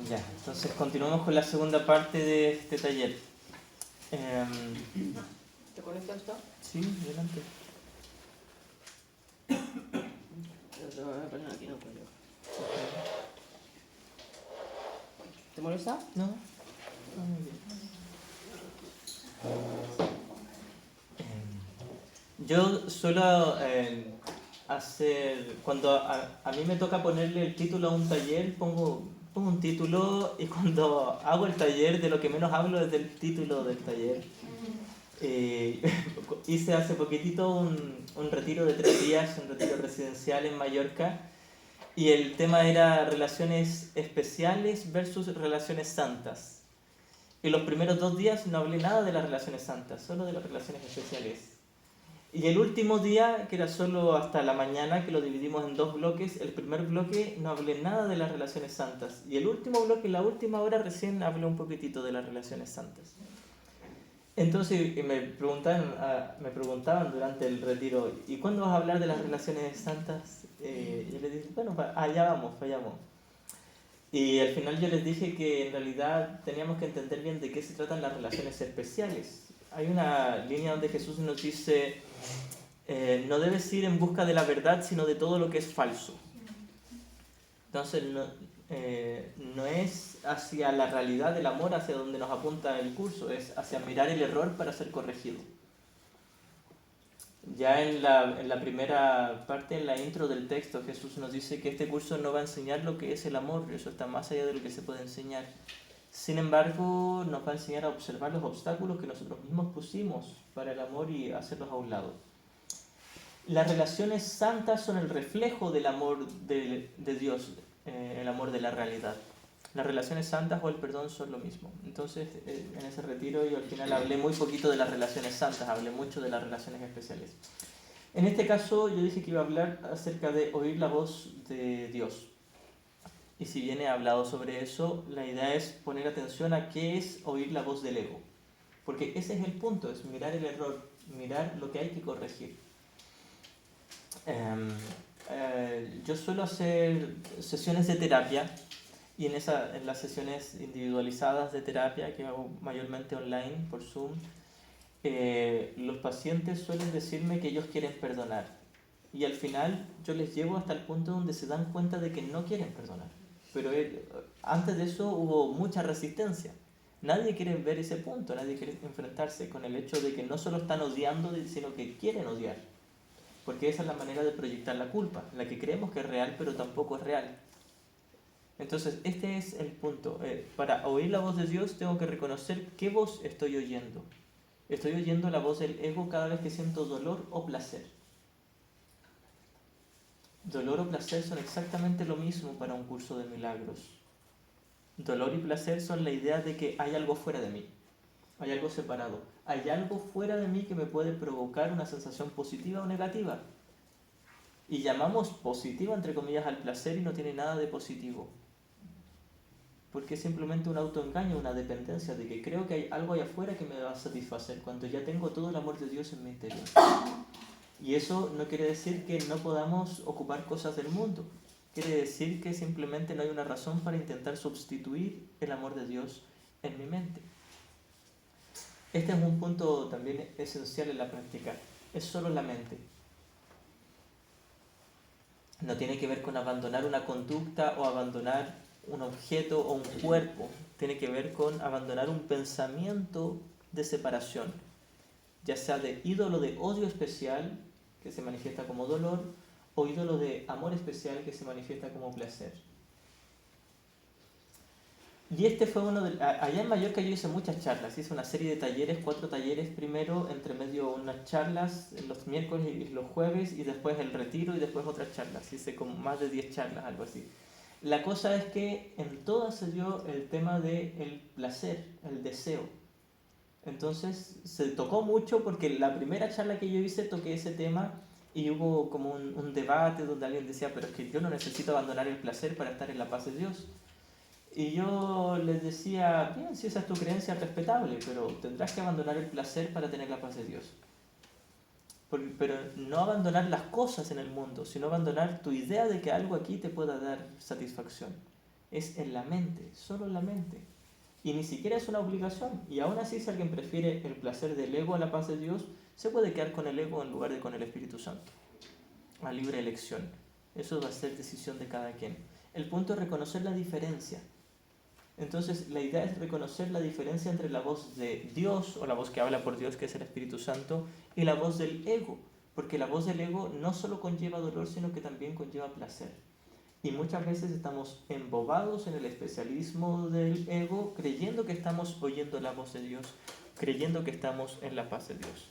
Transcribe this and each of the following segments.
Ya, entonces continuamos con la segunda parte de este taller. ¿Te conecto a esto? Sí, adelante. Lo voy a poner aquí, no puedo. ¿Te molesta? No, muy bien. Yo suelo hacer, cuando a mí me toca ponerle el título a un taller, pongo un título y cuando hago el taller de lo que menos hablo es del título del taller. Hice hace poquitito un retiro de 3 días, un retiro residencial en Mallorca, y el tema era relaciones especiales versus relaciones santas. Y los primeros 2 días no hablé nada de las relaciones santas, solo de las relaciones especiales. Y el último día, que era solo hasta la mañana, que lo dividimos en 2 bloques, el primer bloque no hablé nada de las relaciones santas. Y el último bloque, la última hora, recién hablé un poquitito de las relaciones santas. Entonces me preguntaban durante el retiro, ¿y cuándo vas a hablar de las relaciones santas? Yo les dije, bueno, allá vamos, vayamos. Y al final yo les dije que en realidad teníamos que entender bien de qué se tratan las relaciones especiales. Hay una línea donde Jesús nos dice, no debes ir en busca de la verdad, sino de todo lo que es falso. Entonces no es hacia la realidad del amor hacia donde nos apunta el curso, es hacia mirar el error para ser corregido. Ya en la primera parte, en la intro del texto, Jesús nos dice que este curso no va a enseñar lo que es el amor, eso está más allá de lo que se puede enseñar. Sin embargo, nos va a enseñar a observar los obstáculos que nosotros mismos pusimos para el amor y hacerlos a un lado. Las relaciones santas son el reflejo del amor de Dios, el amor de la realidad. Las relaciones santas o el perdón son lo mismo. Entonces, en ese retiro yo al final hablé muy poquito de las relaciones santas, hablé mucho de las relaciones especiales. En este caso yo dije que iba a hablar acerca de oír la voz de Dios. Y si bien he hablado sobre eso, la idea es poner atención a qué es oír la voz del ego. Porque ese es el punto, es mirar el error, mirar lo que hay que corregir. Yo suelo hacer sesiones de terapia y en las sesiones individualizadas de terapia que hago mayormente online por Zoom, los pacientes suelen decirme que ellos quieren perdonar y al final yo les llevo hasta el punto donde se dan cuenta de que no quieren perdonar. Pero antes de eso hubo mucha resistencia. Nadie quiere ver ese punto, nadie quiere enfrentarse con el hecho de que no solo están odiando, sino que quieren odiar. Porque esa es la manera de proyectar la culpa, la que creemos que es real, pero tampoco es real. Entonces, este es el punto. Para oír la voz de Dios tengo que reconocer qué voz estoy oyendo. Estoy oyendo la voz del ego cada vez que siento dolor o placer. Dolor o placer son exactamente lo mismo para un curso de milagros. Dolor y placer son la idea de que hay algo fuera de mí, hay algo separado, hay algo fuera de mí que me puede provocar una sensación positiva o negativa. Y llamamos positivo, entre comillas, al placer y no tiene nada de positivo. Porque es simplemente un autoengaño, una dependencia de que creo que hay algo allá afuera que me va a satisfacer cuando ya tengo todo el amor de Dios en mi interior. Y eso no quiere decir que no podamos ocupar cosas del mundo. Quiere decir que simplemente no hay una razón para intentar sustituir el amor de Dios en mi mente. Este es un punto también esencial en la práctica. Es solo la mente. No tiene que ver con abandonar una conducta o abandonar un objeto o un cuerpo. Tiene que ver con abandonar un pensamiento de separación, ya sea de ídolo de odio especial, que se manifiesta como dolor, o ídolo de amor especial, que se manifiesta como placer. Y este fue allá en Mallorca yo hice muchas charlas, hice una serie de talleres, 4 talleres primero, entre medio unas charlas los miércoles y los jueves, y después el retiro y después otras charlas, hice como más de 10 charlas, algo así. La cosa es que en todas se dio el tema del placer, el deseo. Entonces se tocó mucho porque la primera charla que yo hice toqué ese tema y hubo como un debate donde alguien decía, pero es que yo no necesito abandonar el placer para estar en la paz de Dios. Y yo les decía, bien, si esa es tu creencia, respetable, pero tendrás que abandonar el placer para tener la paz de Dios. Pero no abandonar las cosas en el mundo, sino abandonar tu idea de que algo aquí te pueda dar satisfacción. es en la mente, solo en la mente. Y ni siquiera es una obligación. Y aún así, si alguien prefiere el placer del ego a la paz de Dios, se puede quedar con el ego en lugar de con el Espíritu Santo. A libre elección. Eso va a ser decisión de cada quien. El punto es reconocer la diferencia. Entonces, la idea es reconocer la diferencia entre la voz de Dios, o la voz que habla por Dios, que es el Espíritu Santo, y la voz del ego. Porque la voz del ego no solo conlleva dolor, sino que también conlleva placer. Y muchas veces estamos embobados en el especialismo del ego, creyendo que estamos oyendo la voz de Dios, creyendo que estamos en la paz de Dios.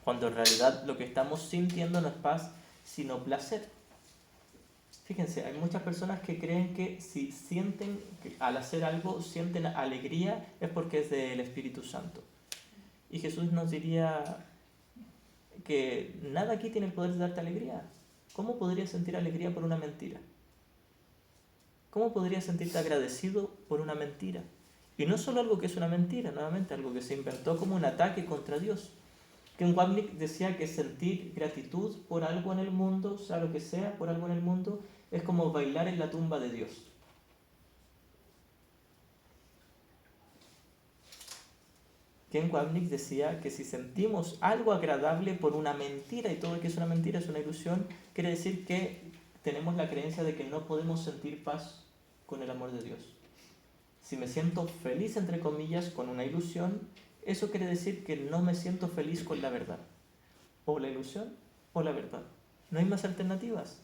Cuando en realidad lo que estamos sintiendo no es paz, sino placer. Fíjense, hay muchas personas que creen que si sienten, que al hacer algo, sienten alegría, es porque es del Espíritu Santo. Y Jesús nos diría que nada aquí tiene el poder de darte alegría. ¿Cómo podrías sentir alegría por una mentira? ¿Cómo podrías sentirte agradecido por una mentira? Y no solo algo que es una mentira, nuevamente, algo que se inventó como un ataque contra Dios. Ken Wapnick decía que sentir gratitud por algo en el mundo, sea lo que sea, por algo en el mundo, es como bailar en la tumba de Dios. Ken Wapnick decía que si sentimos algo agradable por una mentira, y todo lo que es una mentira es una ilusión, quiere decir que tenemos la creencia de que no podemos sentir paz con el amor de Dios. Si me siento feliz, entre comillas, con una ilusión, eso quiere decir que no me siento feliz con la verdad. O la ilusión o la verdad. No hay más alternativas.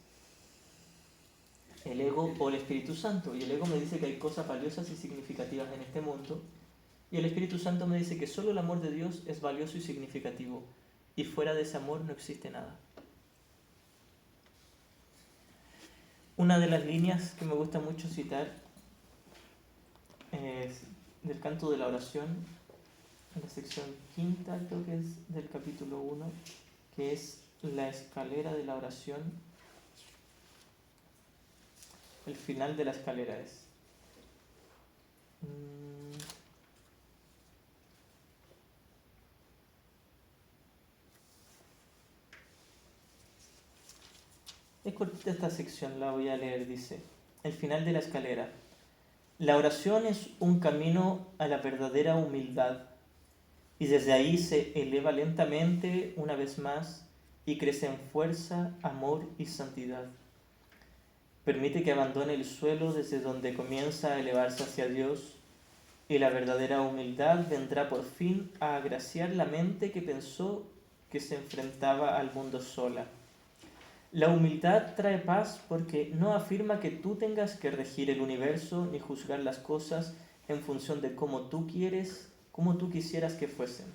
El ego o el Espíritu Santo. Y el ego me dice que hay cosas valiosas y significativas en este mundo. Y el Espíritu Santo me dice que solo el amor de Dios es valioso y significativo. Y fuera de ese amor no existe nada. Una de las líneas que me gusta mucho citar es del canto de la oración, en la sección quinta, creo que es del capítulo 1, que es la escalera de la oración. El final de la escalera es. Es cortita esta sección, la voy a leer, dice. El final de la escalera. La oración es un camino a la verdadera humildad y desde ahí se eleva lentamente una vez más y crece en fuerza, amor y santidad. Permite que abandone el suelo desde donde comienza a elevarse hacia Dios y la verdadera humildad vendrá por fin a agraciar la mente que pensó que se enfrentaba al mundo sola. La humildad trae paz porque no afirma que tú tengas que regir el universo ni juzgar las cosas en función de cómo tú quisieras que fuesen.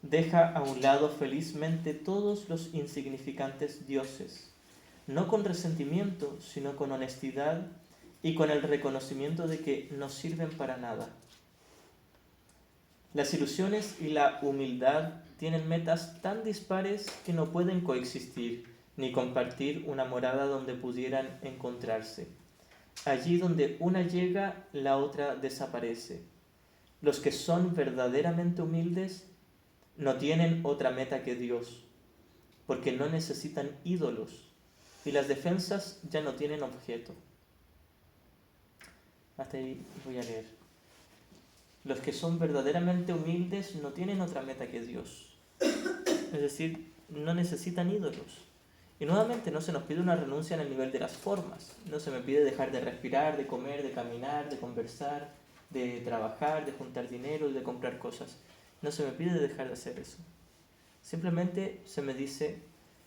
Deja a un lado felizmente todos los insignificantes dioses, no con resentimiento, sino con honestidad y con el reconocimiento de que no sirven para nada. Las ilusiones y la humildad tienen metas tan dispares que no pueden coexistir ni compartir una morada donde pudieran encontrarse. Allí donde una llega, la otra desaparece. Los que son verdaderamente humildes no tienen otra meta que Dios, porque no necesitan ídolos y las defensas ya no tienen objeto. Hasta ahí voy a leer. Los que son verdaderamente humildes no tienen otra meta que Dios. Es decir, no necesitan ídolos. Y nuevamente no se nos pide una renuncia en el nivel de las formas. No se me pide dejar de respirar, de comer, de caminar, de conversar, de trabajar, de juntar dinero y de comprar cosas. No se me pide dejar de hacer eso. Simplemente se me dice,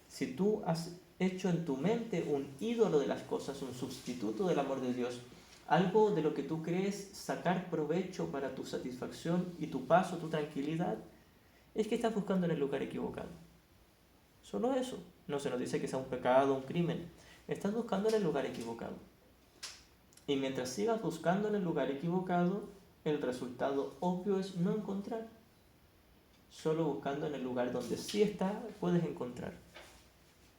si tú has hecho en tu mente un ídolo de las cosas, un sustituto del amor de Dios, algo de lo que tú crees sacar provecho para tu satisfacción y tu paz o tu tranquilidad, es que estás buscando en el lugar equivocado. Solo eso. No se nos dice que sea un pecado, un crimen. Estás buscando en el lugar equivocado. Y mientras sigas buscando en el lugar equivocado, el resultado obvio es no encontrar. Solo buscando en el lugar donde sí está, puedes encontrar.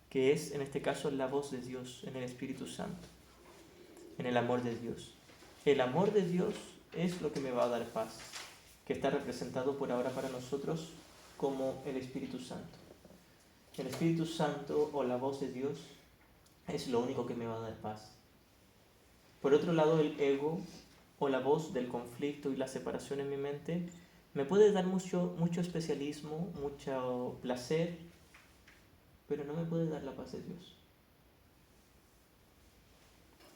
Que es, en este caso, la voz de Dios, en el Espíritu Santo. En el amor de Dios. El amor de Dios es lo que me va a dar paz. Que está representado por ahora para nosotros como el Espíritu Santo. El Espíritu Santo o la voz de Dios es lo único que me va a dar paz. Por otro lado, el ego o la voz del conflicto y la separación en mi mente me puede dar mucho especialismo, mucho placer, pero no me puede dar la paz de Dios.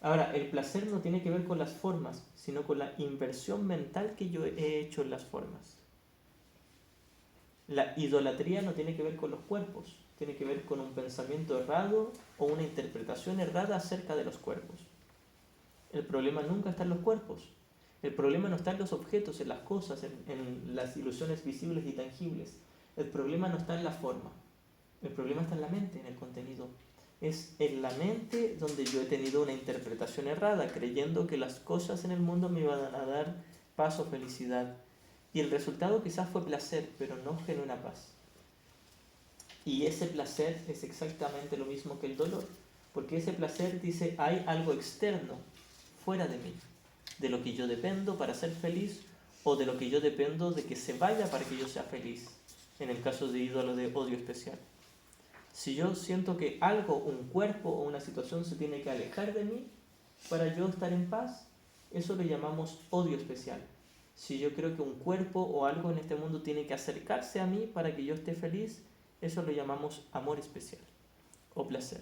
Ahora, el placer no tiene que ver con las formas, sino con la inversión mental que yo he hecho en las formas. La idolatría no tiene que ver con los cuerpos, tiene que ver con un pensamiento errado o una interpretación errada acerca de los cuerpos. El problema nunca está en los cuerpos. El problema no está en los objetos, en las cosas, en las ilusiones visibles y tangibles. El problema no está en la forma. El problema está en la mente, en el contenido. Es en la mente donde yo he tenido una interpretación errada, creyendo que las cosas en el mundo me iban a dar paz o felicidad. Y el resultado quizás fue placer, pero no genuina paz. Y ese placer es exactamente lo mismo que el dolor, porque ese placer dice hay algo externo, fuera de mí, de lo que yo dependo para ser feliz o de lo que yo dependo de que se vaya para que yo sea feliz, en el caso de ídolo de odio especial. Si yo siento que algo, un cuerpo o una situación se tiene que alejar de mí para yo estar en paz, eso lo llamamos odio especial. Si yo creo que un cuerpo o algo en este mundo tiene que acercarse a mí para que yo esté feliz, eso lo llamamos amor especial o placer.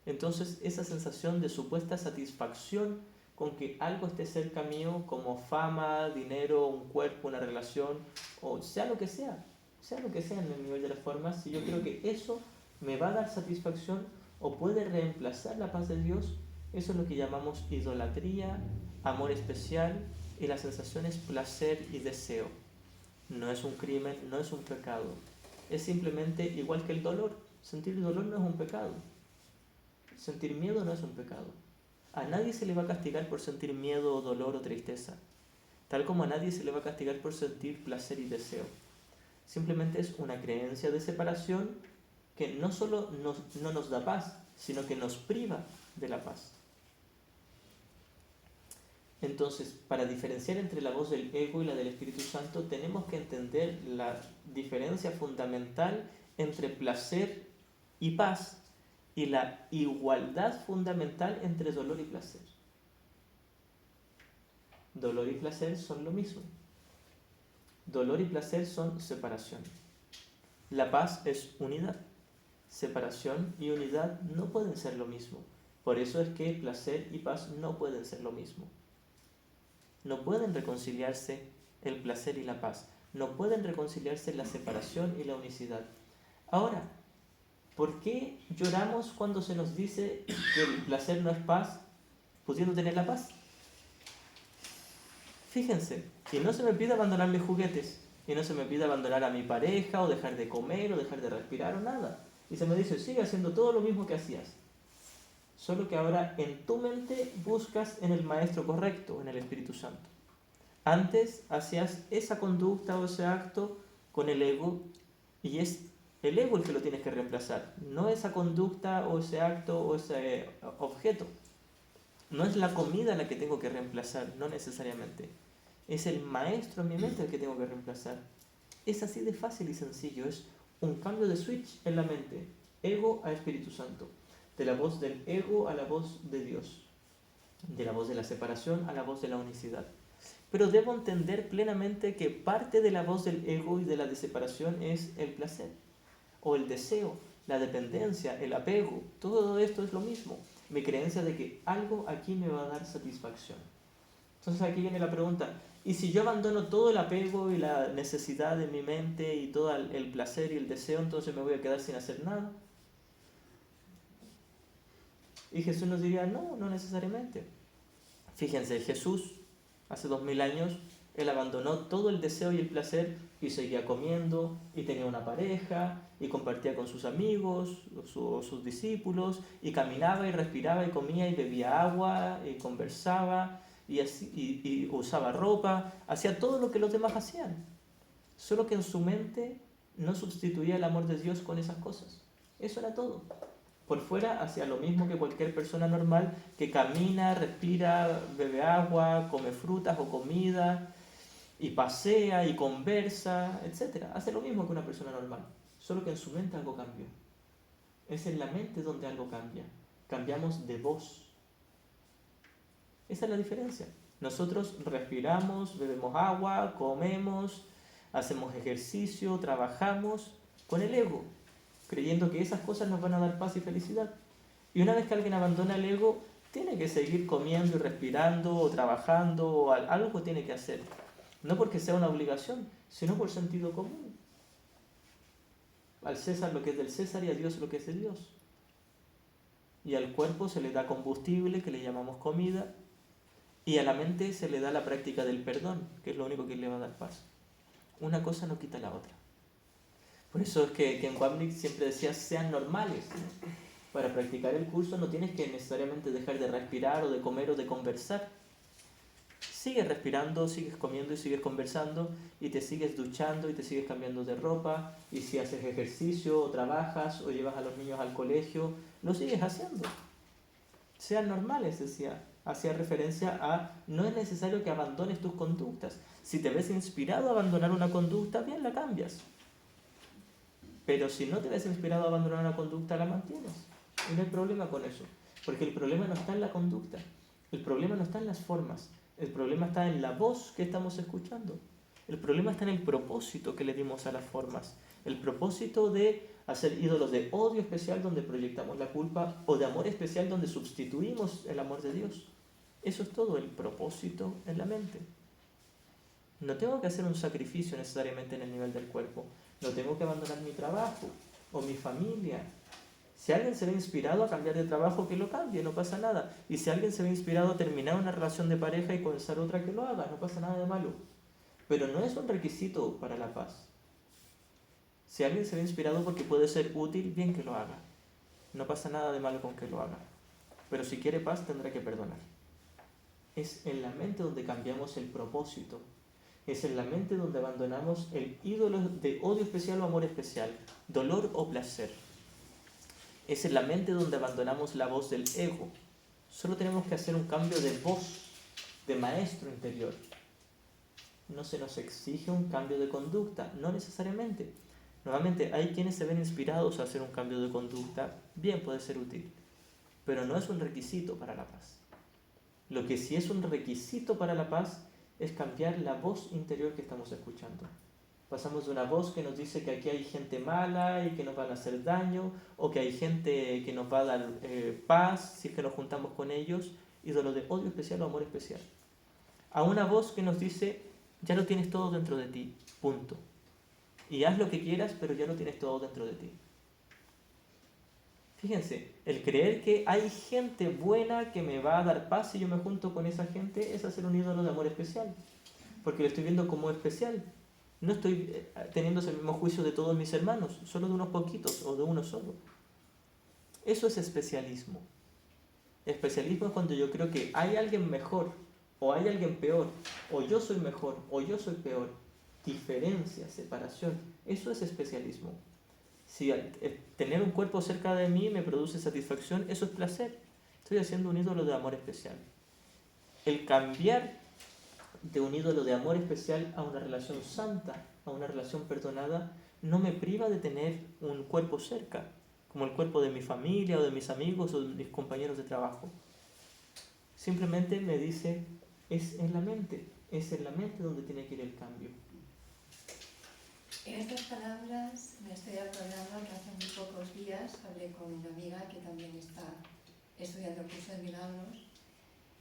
Entonces, esa sensación de supuesta satisfacción con que algo esté cerca mío, como fama, dinero, un cuerpo, una relación, o sea lo que sea en el nivel de las formas, si yo creo que eso me va a dar satisfacción o puede reemplazar la paz de Dios, eso es lo que llamamos idolatría, amor especial, y la sensación es placer y deseo. No es un crimen, no es un pecado. Es simplemente igual que el dolor. Sentir dolor no es un pecado. Sentir miedo no es un pecado. A nadie se le va a castigar por sentir miedo, dolor o tristeza, tal como a nadie se le va a castigar por sentir placer y deseo. Simplemente es una creencia de separación que no solo no nos da paz, sino que nos priva de la paz. Entonces, para diferenciar entre la voz del ego y la del Espíritu Santo, tenemos que entender la diferencia fundamental entre placer y paz y la igualdad fundamental entre dolor y placer. Dolor y placer son lo mismo. Dolor y placer son separación. La paz es unidad. Separación y unidad no pueden ser lo mismo. Por eso es que placer y paz no pueden ser lo mismo. No pueden reconciliarse el placer y la paz. No pueden reconciliarse la separación y la unicidad. Ahora, ¿por qué lloramos cuando se nos dice que el placer no es paz, pudiendo tener la paz? Fíjense, que no se me pide abandonar mis juguetes, y no se me pide abandonar a mi pareja, o dejar de comer, o dejar de respirar, o nada. Y se me dice, sigue haciendo todo lo mismo que hacías. Solo que ahora en tu mente buscas en el maestro correcto, en el Espíritu Santo. Antes hacías esa conducta o ese acto con el ego, y es el ego el que lo tienes que reemplazar, no esa conducta o ese acto o ese objeto. No es la comida la que tengo que reemplazar, no necesariamente. Es el maestro en mi mente el que tengo que reemplazar. Es así de fácil y sencillo, es un cambio de switch en la mente, ego a Espíritu Santo, de la voz del ego a la voz de Dios, de la voz de la separación a la voz de la unicidad. Pero debo entender plenamente que parte de la voz del ego y de la de separación es el placer, o el deseo, la dependencia, el apego. Todo esto es lo mismo. Mi creencia de que algo aquí me va a dar satisfacción. Entonces aquí viene la pregunta, ¿y si yo abandono todo el apego y la necesidad de mi mente y todo el placer y el deseo, entonces me voy a quedar sin hacer nada? Y Jesús nos diría, no, no necesariamente. Fíjense, Jesús, hace 2000 años, él abandonó todo el deseo y el placer y seguía comiendo y tenía una pareja y compartía con sus amigos, sus discípulos, y caminaba y respiraba y comía y bebía agua y conversaba y usaba ropa, hacía todo lo que los demás hacían, solo que en su mente no sustituía el amor de Dios con esas cosas. Eso era todo. Por fuera hacía lo mismo que cualquier persona normal que camina, respira, bebe agua, come frutas o comida, y pasea y conversa, etc. Hace lo mismo que una persona normal, solo que en su mente algo cambió. Es en la mente donde algo cambia. Cambiamos de voz. Esa es la diferencia. Nosotros respiramos, bebemos agua, comemos, hacemos ejercicio, trabajamos con el ego, creyendo que esas cosas nos van a dar paz y felicidad. Y una vez que alguien abandona el ego, tiene que seguir comiendo y respirando o trabajando o algo tiene que hacer. No porque sea una obligación, sino por sentido común. Al César lo que es del César y a Dios lo que es de Dios. Y al cuerpo se le da combustible, que le llamamos comida, y a la mente se le da la práctica del perdón, que es lo único que le va a dar paz. Una cosa no quita la otra. Por eso es que Ken Wapnick siempre decía, sean normales. Para practicar el curso no tienes que necesariamente dejar de respirar o de comer o de conversar. Sigues respirando, sigues comiendo y sigues conversando y te sigues duchando y te sigues cambiando de ropa, y si haces ejercicio o trabajas o llevas a los niños al colegio, lo sigues haciendo. Sean normales, decía. Hacía referencia a no es necesario que abandones tus conductas. Si te ves inspirado a abandonar una conducta, bien, la cambias. Pero si no te ves inspirado a abandonar una conducta, la mantienes. Y no hay problema con eso. Porque el problema no está en la conducta. El problema no está en las formas. El problema está en la voz que estamos escuchando. El problema está en el propósito que le dimos a las formas. El propósito de hacer ídolos de odio especial donde proyectamos la culpa, o de amor especial donde sustituimos el amor de Dios. Eso es todo el propósito en la mente. No tengo que hacer un sacrificio necesariamente en el nivel del cuerpo. No tengo que abandonar mi trabajo o mi familia. Si alguien se ve inspirado a cambiar de trabajo, que lo cambie, no pasa nada. Y si alguien se ve inspirado a terminar una relación de pareja y comenzar otra, que lo haga, no pasa nada de malo. Pero no es un requisito para la paz. Si alguien se ve inspirado porque puede ser útil, bien que lo haga. No pasa nada de malo con que lo haga. Pero si quiere paz, tendrá que perdonar. Es en la mente donde cambiamos el propósito. Es en la mente donde abandonamos el ídolo de odio especial o amor especial, dolor o placer. Es en la mente donde abandonamos la voz del ego. Solo tenemos que hacer un cambio de voz, de maestro interior. No se nos exige un cambio de conducta, no necesariamente. Nuevamente, hay quienes se ven inspirados a hacer un cambio de conducta, bien, puede ser útil, pero no es un requisito para la paz. Lo que sí es un requisito para la paz es cambiar la voz interior que estamos escuchando. Pasamos de una voz que nos dice que aquí hay gente mala y que nos van a hacer daño, o que hay gente que nos va a dar paz si es que nos juntamos con ellos, ídolo de odio especial o amor especial, a una voz que nos dice, ya lo tienes todo dentro de ti, punto. Y haz lo que quieras, pero ya lo tienes todo dentro de ti. Fíjense, el creer que hay gente buena que me va a dar paz si yo me junto con esa gente es hacer un ídolo de amor especial, porque lo estoy viendo como especial. No estoy teniendo el mismo juicio de todos mis hermanos, solo de unos poquitos o de uno solo. Eso es especialismo. Especialismo es cuando yo creo que hay alguien mejor o hay alguien peor, o yo soy mejor o yo soy peor. Diferencia, separación, eso es especialismo. Si tener un cuerpo cerca de mí me produce satisfacción, eso es placer. Estoy haciendo un ídolo de amor especial. El cambiar de un ídolo de amor especial a una relación santa, a una relación perdonada, no me priva de tener un cuerpo cerca, como el cuerpo de mi familia o de mis amigos o de mis compañeros de trabajo. Simplemente me dice, es en la mente donde tiene que ir el cambio. En estas palabras me estoy acordando que hace muy pocos días hablé con una amiga que también está estudiando el curso de milagros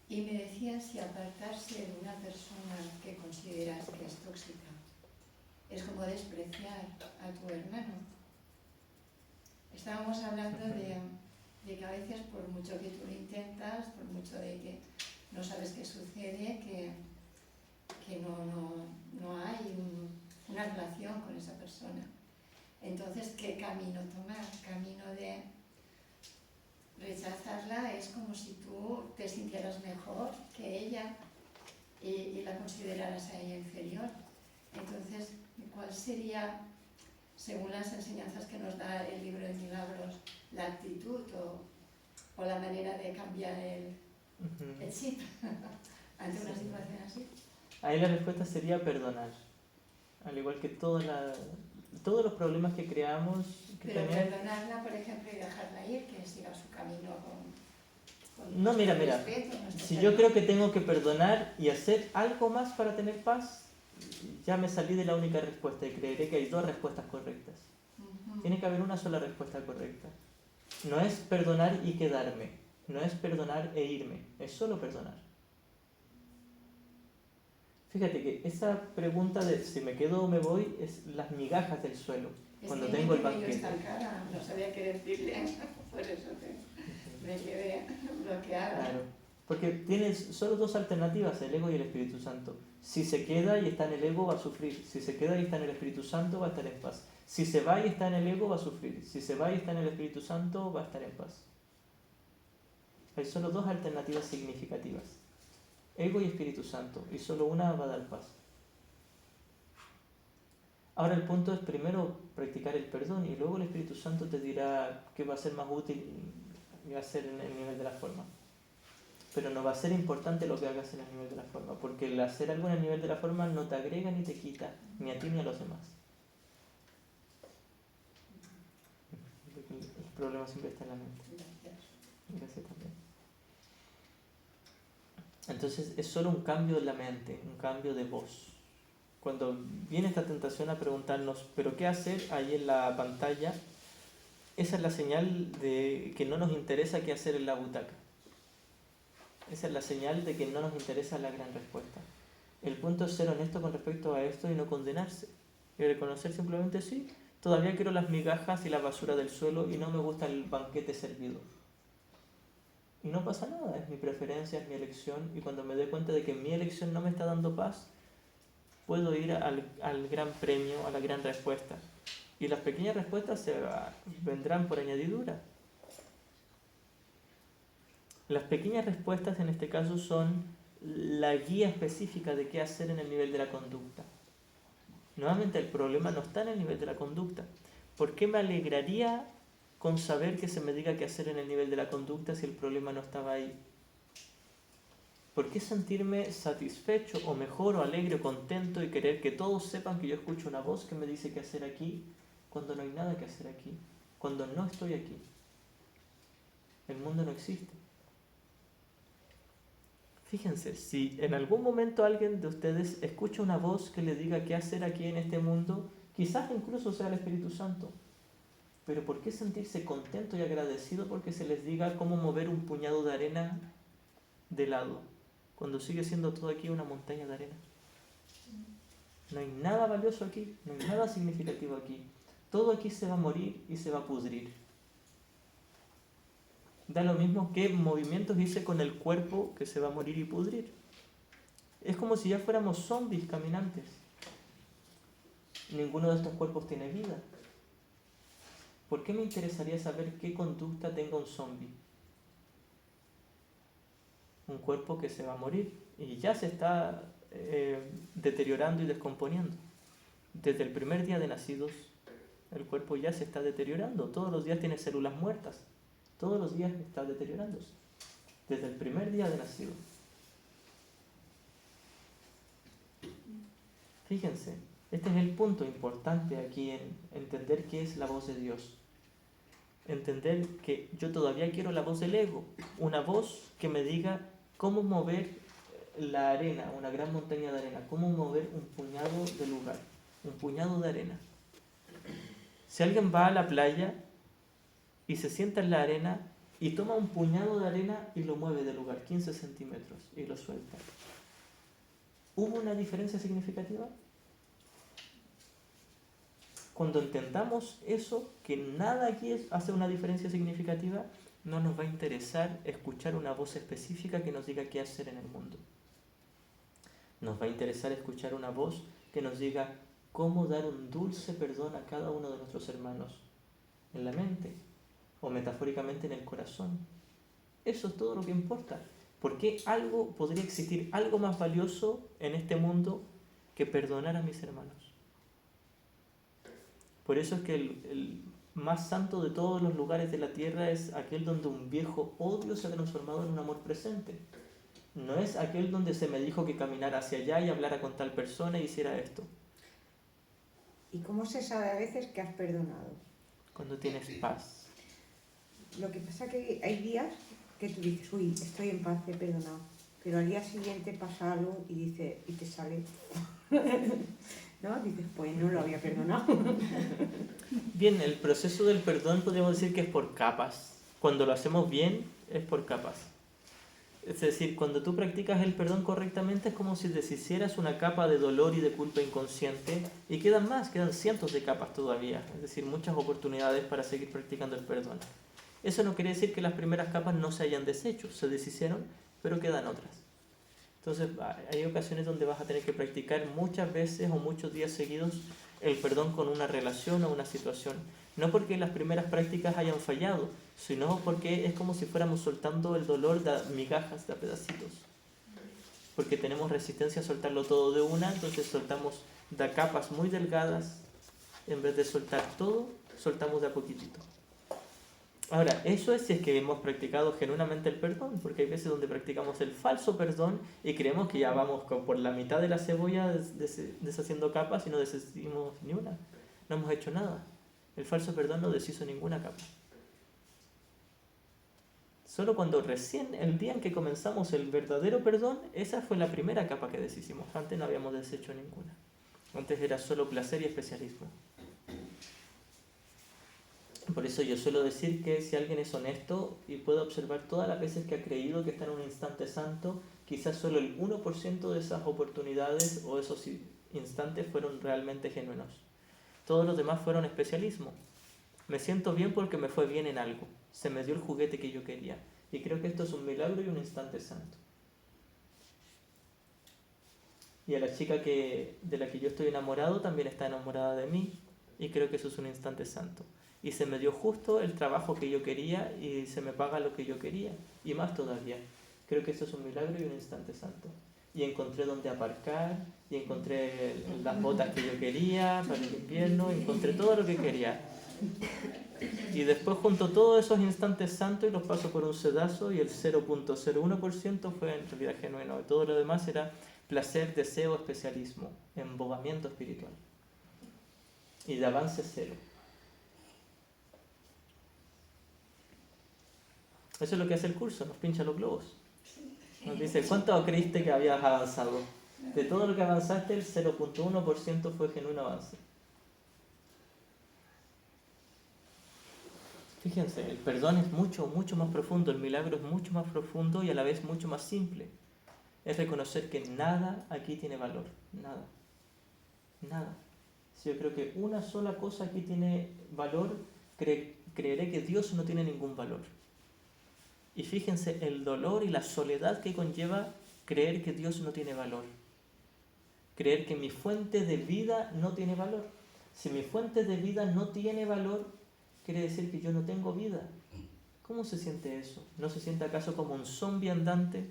y me decía si apartarse de una persona que consideras que es tóxica es como despreciar a tu hermano. Estábamos hablando de que a veces por mucho que tú lo intentas, por mucho de que no sabes qué sucede, que no hay una relación con esa persona. Entonces, ¿qué camino tomar? Camino de rechazarla es como si tú te sintieras mejor que ella y la consideraras a ella inferior. Entonces, ¿cuál sería, según las enseñanzas que nos da el libro de milagros, la actitud o la manera de cambiar el chip ante una situación así? Ahí la respuesta sería perdonar. Al igual que todos los problemas que creamos. Pero perdonarla, por ejemplo, y dejarla ir, que siga su camino con... con No, nuestro mira. respeto, nuestro Si yo cariño. creo que tengo que perdonar y hacer algo más para tener paz, ya me salí de la única respuesta y creeré que hay dos respuestas correctas. Ujú. Tiene que haber una sola respuesta correcta. No es perdonar y quedarme, no es perdonar e irme, es solo perdonar. Fíjate que esa pregunta de si me quedo o me voy es las migajas del suelo, Es cuando que tengo el me quedé yo banquete. estancada, no sabía qué decirle, por eso me quedé bloqueada. Claro, porque tienes solo dos alternativas, el ego y el Espíritu Santo. Si se queda y está en el ego va a sufrir, si se queda y está en el Espíritu Santo va a estar en paz. Si se va y está en el ego va a sufrir, si se va y está en el Espíritu Santo va a estar en paz. Hay solo dos alternativas significativas, ego y Espíritu Santo, y solo una va a dar paz. Ahora el punto es primero practicar el perdón y luego el Espíritu Santo te dirá qué va a ser más útil y va a ser en el nivel de la forma. Pero no va a ser importante lo que hagas en el nivel de la forma, porque el hacer algo en el nivel de la forma no te agrega ni te quita, ni a ti ni a los demás. El problema siempre está en la mente. Gracias. Gracias también. Entonces es solo un cambio de la mente, un cambio de voz. Cuando viene esta tentación a preguntarnos, ¿pero qué hacer? Ahí en la pantalla, esa es la señal de que no nos interesa qué hacer en la butaca. Esa es la señal de que no nos interesa la gran respuesta. El punto es ser honesto con respecto a esto y no condenarse. Y reconocer simplemente, sí, todavía quiero las migajas y la basura del suelo y no me gusta el banquete servido. Y no pasa nada, es mi preferencia, es mi elección. Y cuando me dé cuenta de que mi elección no me está dando paz, puedo ir al gran premio, a la gran respuesta. Y las pequeñas respuestas vendrán por añadidura. Las pequeñas respuestas en este caso son la guía específica de qué hacer en el nivel de la conducta. Nuevamente el problema no está en el nivel de la conducta. ¿Por qué me alegraría con saber que se me diga qué hacer en el nivel de la conducta si el problema no estaba ahí? ¿Por qué sentirme satisfecho o mejor o alegre o contento y querer que todos sepan que yo escucho una voz que me dice qué hacer aquí cuando no hay nada que hacer aquí? Cuando no estoy aquí. El mundo no existe. Fíjense, si en algún momento alguien de ustedes escucha una voz que le diga qué hacer aquí en este mundo, quizás incluso sea el Espíritu Santo. Pero ¿por qué sentirse contento y agradecido porque se les diga cómo mover un puñado de arena de lado, cuando sigue siendo todo aquí una montaña de arena? No hay nada valioso aquí, no hay nada significativo aquí. Todo aquí se va a morir y se va a pudrir. Da lo mismo qué movimientos hice con el cuerpo que se va a morir y pudrir. Es como si ya fuéramos zombies caminantes. Ninguno de estos cuerpos tiene vida. ¿Por qué me interesaría saber qué conducta tenga un zombie? Un cuerpo que se va a morir y ya se está deteriorando y descomponiendo. Desde el primer día de nacidos, el cuerpo ya se está deteriorando. Todos los días tiene células muertas. Todos los días está deteriorándose. Desde el primer día de nacido. Fíjense, este es el punto importante aquí en entender qué es la voz de Dios. Entender que yo todavía quiero la voz del ego. Una voz que me diga cómo mover la arena, una gran montaña de arena. Cómo mover un puñado de lugar. Un puñado de arena. Si alguien va a la playa y se sienta en la arena y toma un puñado de arena y lo mueve de lugar, 15 centímetros, y lo suelta. ¿Hubo una diferencia significativa? Cuando entendamos eso, que nada aquí hace una diferencia significativa, no nos va a interesar escuchar una voz específica que nos diga qué hacer en el mundo. Nos va a interesar escuchar una voz que nos diga cómo dar un dulce perdón a cada uno de nuestros hermanos en la mente o metafóricamente en el corazón. Eso es todo lo que importa. ¿Por qué podría existir algo más valioso en este mundo que perdonar a mis hermanos? Por eso es que el más santo de todos los lugares de la tierra es aquel donde un viejo odio se ha transformado en un amor presente. No es aquel donde se me dijo que caminara hacia allá y hablara con tal persona y hiciera esto. ¿Y cómo se sabe a veces que has perdonado? Cuando tienes paz. Lo que pasa que hay días que tú dices, uy, estoy en paz, he perdonado. Pero al día siguiente pasa algo y te sale, ¿no? Dices, pues no lo había perdonado. Bien, el proceso del perdón podríamos decir que es por capas. Cuando lo hacemos bien, es por capas. Es decir, cuando tú practicas el perdón correctamente es como si deshicieras una capa de dolor y de culpa inconsciente y quedan cientos de capas todavía, es decir, muchas oportunidades para seguir practicando el perdón. Eso no quiere decir que las primeras capas no se hayan deshecho, se deshicieron, pero quedan otras. Entonces hay ocasiones donde vas a tener que practicar muchas veces o muchos días seguidos el perdón con una relación o una situación. No porque las primeras prácticas hayan fallado, sino porque es como si fuéramos soltando el dolor de migajas, de pedacitos. Porque tenemos resistencia a soltarlo todo de una, entonces soltamos de capas muy delgadas. En vez de soltar todo, soltamos de a poquitito. Ahora, eso es si es que hemos practicado genuinamente el perdón, porque hay veces donde practicamos el falso perdón y creemos que ya vamos por la mitad de la cebolla deshaciendo capas y no deshicimos ni una. No hemos hecho nada. El falso perdón no deshizo ninguna capa. Solo cuando recién, el día en que comenzamos el verdadero perdón, esa fue la primera capa que deshicimos. Antes no habíamos deshecho ninguna. Antes era solo placer y especialismo. Por eso yo suelo decir que si alguien es honesto y puede observar todas las veces que ha creído que está en un instante santo, quizás solo el 1% de esas oportunidades o esos instantes fueron realmente genuinos. Todos los demás fueron especialismo. Me siento bien porque me fue bien en algo. Se me dio el juguete que yo quería. Y creo que esto es un milagro y un instante santo. Y a la chica de la que yo estoy enamorado también está enamorada de mí. Y creo que eso es un instante santo. Y se me dio justo el trabajo que yo quería y se me paga lo que yo quería. Y más todavía. Creo que eso es un milagro y un instante santo. Y encontré dónde aparcar, y encontré las botas que yo quería para el invierno, encontré todo lo que quería. Y después junto todos esos instantes santos y los paso por un sedazo y el 0.01% fue en realidad genuino. Y todo lo demás era placer, deseo, especialismo, embobamiento espiritual. Y de avance cero. Eso es lo que hace el curso, nos pincha los globos. Nos dice, ¿cuánto creíste que habías avanzado? De todo lo que avanzaste, el 0.1% fue genuino avance. Fíjense, el perdón es mucho, mucho más profundo, el milagro es mucho más profundo y a la vez mucho más simple. Es reconocer que nada aquí tiene valor, nada. Nada. Si yo creo que una sola cosa aquí tiene valor, creeré que Dios no tiene ningún valor. Y fíjense el dolor y la soledad que conlleva creer que Dios no tiene valor. Creer que mi fuente de vida no tiene valor. Si mi fuente de vida no tiene valor, quiere decir que yo no tengo vida. ¿Cómo se siente eso? ¿No se siente acaso como un zombie andante?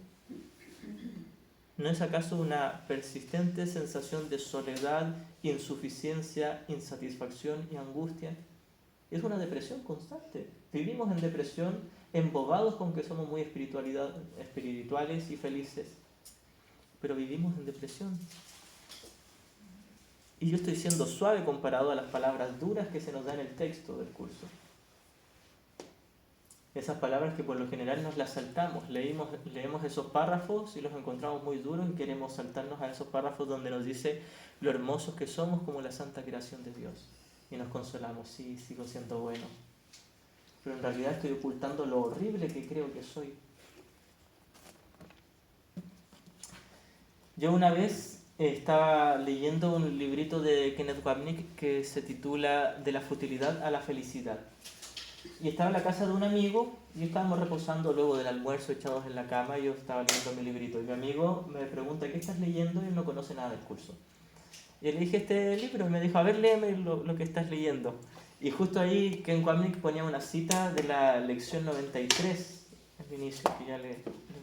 ¿No es acaso una persistente sensación de soledad, insuficiencia, insatisfacción y angustia? Es una depresión constante. Vivimos en depresión, embobados con que somos muy espirituales y felices. Pero vivimos en depresión. Y yo estoy siendo suave comparado a las palabras duras que se nos da en el texto del curso. Esas palabras que por lo general nos las saltamos. Leemos esos párrafos y los encontramos muy duros y queremos saltarnos a esos párrafos donde nos dice lo hermosos que somos como la santa creación de Dios. Y nos consolamos, sí, sigo siendo bueno. Pero en realidad estoy ocultando lo horrible que creo que soy. Yo una vez estaba leyendo un librito de Kenneth Wapnick que se titula De la futilidad a la felicidad. Y estaba en la casa de un amigo y estábamos reposando luego del almuerzo echados en la cama y yo estaba leyendo mi librito. Y mi amigo me pregunta, ¿qué estás leyendo? Y él no conoce nada del curso. Y le dije este libro y me dijo, a ver, léeme lo que estás leyendo. Y justo ahí Ken Wapnick ponía una cita de la lección 93 al inicio, que ya les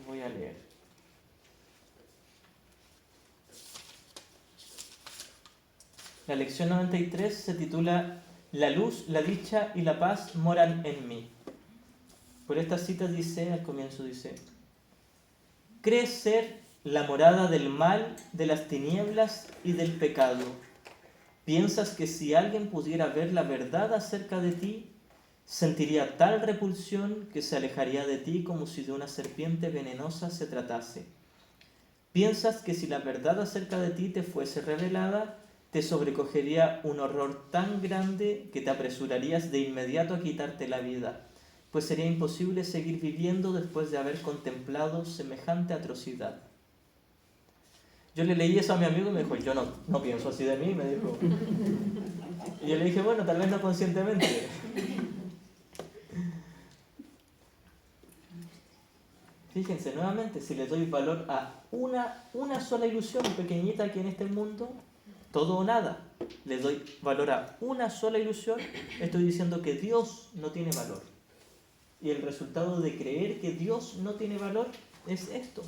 voy a leer. La lección 93 se titula La luz, la dicha y la paz moran en mí. Por esta cita dice, al comienzo dice, ¿crees ser la morada del mal, de las tinieblas y del pecado? ¿Piensas que si alguien pudiera ver la verdad acerca de ti, Sentiría tal repulsión que se alejaría de ti como si de una serpiente venenosa se tratase. Piensas que si la verdad acerca de ti te fuese revelada, te sobrecogería un horror tan grande que te apresurarías de inmediato a quitarte la vida, pues sería imposible seguir viviendo después de haber contemplado semejante atrocidad. Yo le leí eso a mi amigo y me dijo, yo no pienso así de mí, me dijo. Y yo le dije, bueno, tal vez no conscientemente. Fíjense, nuevamente, si le doy valor a una sola ilusión pequeñita aquí en este mundo, todo o nada, le doy valor a una sola ilusión, estoy diciendo que Dios no tiene valor. Y el resultado de creer que Dios no tiene valor es esto.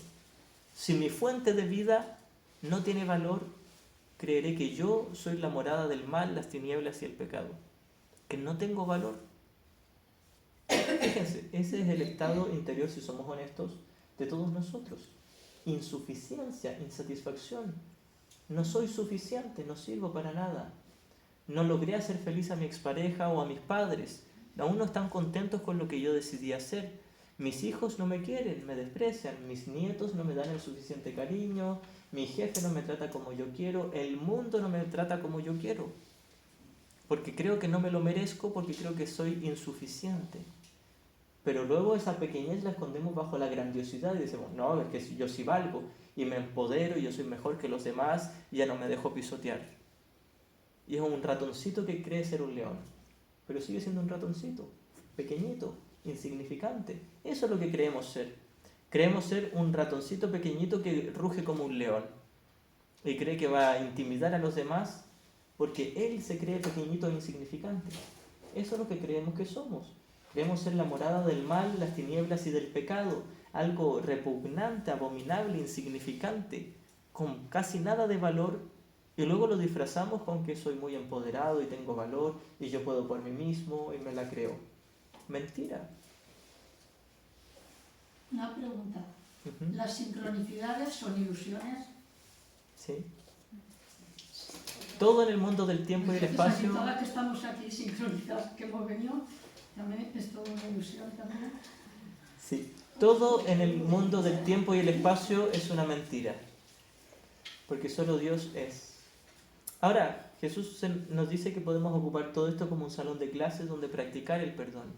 Si mi fuente de vida no tiene valor, creeré que yo soy la morada del mal, las tinieblas y el pecado. Que no tengo valor. Fíjense, ese es el estado interior, si somos honestos, de todos nosotros. Insuficiencia, insatisfacción. No soy suficiente, no sirvo para nada. No logré hacer feliz a mi expareja o a mis padres. Aún no están contentos con lo que yo decidí hacer. Mis hijos no me quieren, me desprecian. Mis nietos no me dan el suficiente cariño. Mi jefe no me trata como yo quiero. El mundo no me trata como yo quiero. Porque creo que no me lo merezco, porque creo que soy insuficiente. Pero luego esa pequeñez la escondemos bajo la grandiosidad y decimos, no, es que yo sí valgo y me empodero y yo soy mejor que los demás y ya no me dejo pisotear. Y es un ratoncito que cree ser un león, pero sigue siendo un ratoncito, pequeñito, insignificante. Eso es lo que creemos ser. Creemos ser un ratoncito pequeñito que ruge como un león y cree que va a intimidar a los demás porque él se cree pequeñito e insignificante. Eso es lo que creemos que somos. Creemos ser la morada del mal, las tinieblas y del pecado, algo repugnante, abominable, insignificante, con casi nada de valor, y luego lo disfrazamos con que soy muy empoderado y tengo valor, y yo puedo por mí mismo, y me la creo. Mentira. Una pregunta. ¿Las sincronicidades son ilusiones? Sí. Todo en el mundo del tiempo y el espacio... Todas que estamos aquí sincronizadas, que hemos venido, también es toda una ilusión también. Sí, todo en el mundo del tiempo y el espacio es una mentira, porque solo Dios es. Ahora, Jesús nos dice que podemos ocupar todo esto como un salón de clases donde practicar el perdón.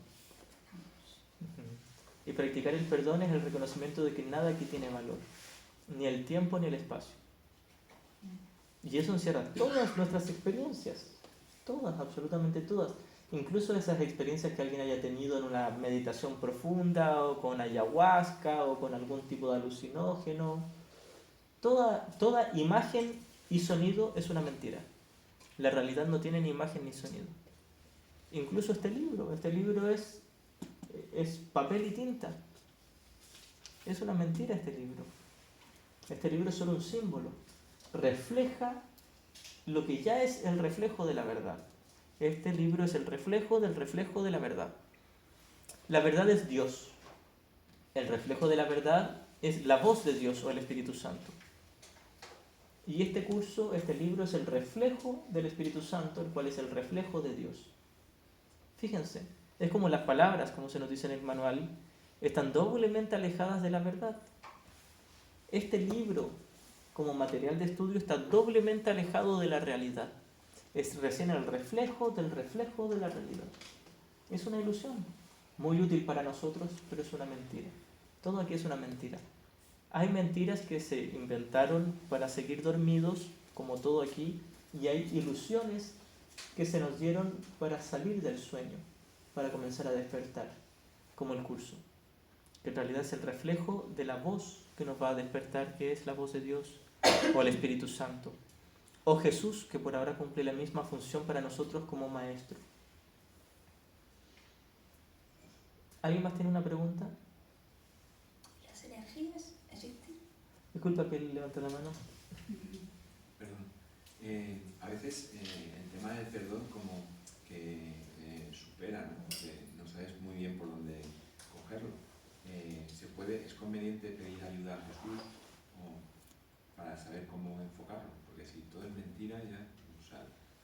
Y practicar el perdón es el reconocimiento de que nada aquí tiene valor, ni el tiempo ni el espacio. Y eso encierra todas nuestras experiencias, todas, absolutamente todas. Incluso esas experiencias que alguien haya tenido en una meditación profunda, o con ayahuasca, o con algún tipo de alucinógeno. Toda imagen y sonido es una mentira. La realidad no tiene ni imagen ni sonido. Incluso este libro es papel y tinta. Es una mentira este libro. Este libro es solo un símbolo. Refleja lo que ya es el reflejo de la verdad. Este libro es el reflejo de la verdad. La verdad es Dios. El reflejo de la verdad es la voz de Dios o el Espíritu Santo. Y este libro es el reflejo del Espíritu Santo, el cual es el reflejo de Dios. Fíjense, es como las palabras, como se nos dice en el manual, están doblemente alejadas de la verdad. Este libro, como material de estudio, está doblemente alejado de la realidad. Es recién el reflejo de la realidad. Es una ilusión, muy útil para nosotros, pero es una mentira. Todo aquí es una mentira. Hay mentiras que se inventaron para seguir dormidos, como todo aquí, y hay ilusiones que se nos dieron para salir del sueño, para comenzar a despertar, como el curso, que en realidad es el reflejo de la voz que nos va a despertar, que es la voz de Dios o el Espíritu Santo. O Jesús, que por ahora cumple la misma función para nosotros como Maestro. ¿Alguien más tiene una pregunta? ¿Las energías existen? Disculpa que levante la mano. Perdón. A veces el tema del perdón como que supera, ¿no? Porque no sabes muy bien por dónde cogerlo. ¿Es conveniente pedir ayuda a Jesús para saber cómo enfocarlo? Porque si todo es mentira, ya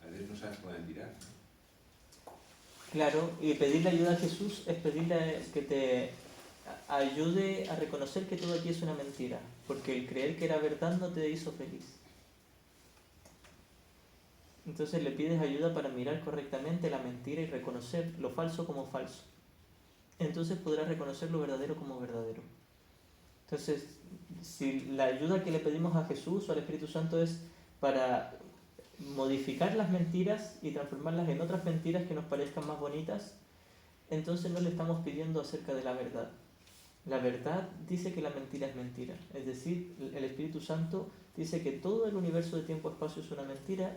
a veces no sabes por dónde tirar, ¿no? Claro, y pedirle ayuda a Jesús es pedirle que te ayude a reconocer que todo aquí es una mentira, porque el creer que era verdad no te hizo feliz. Entonces le pides ayuda para mirar correctamente la mentira y reconocer lo falso como falso. Entonces podrás reconocer lo verdadero como verdadero. Entonces, si la ayuda que le pedimos a Jesús o al Espíritu Santo es para modificar las mentiras y transformarlas en otras mentiras que nos parezcan más bonitas, entonces no le estamos pidiendo acerca de la verdad. La verdad dice que la mentira es mentira. Es decir, el Espíritu Santo dice que todo el universo de tiempo-espacio es una mentira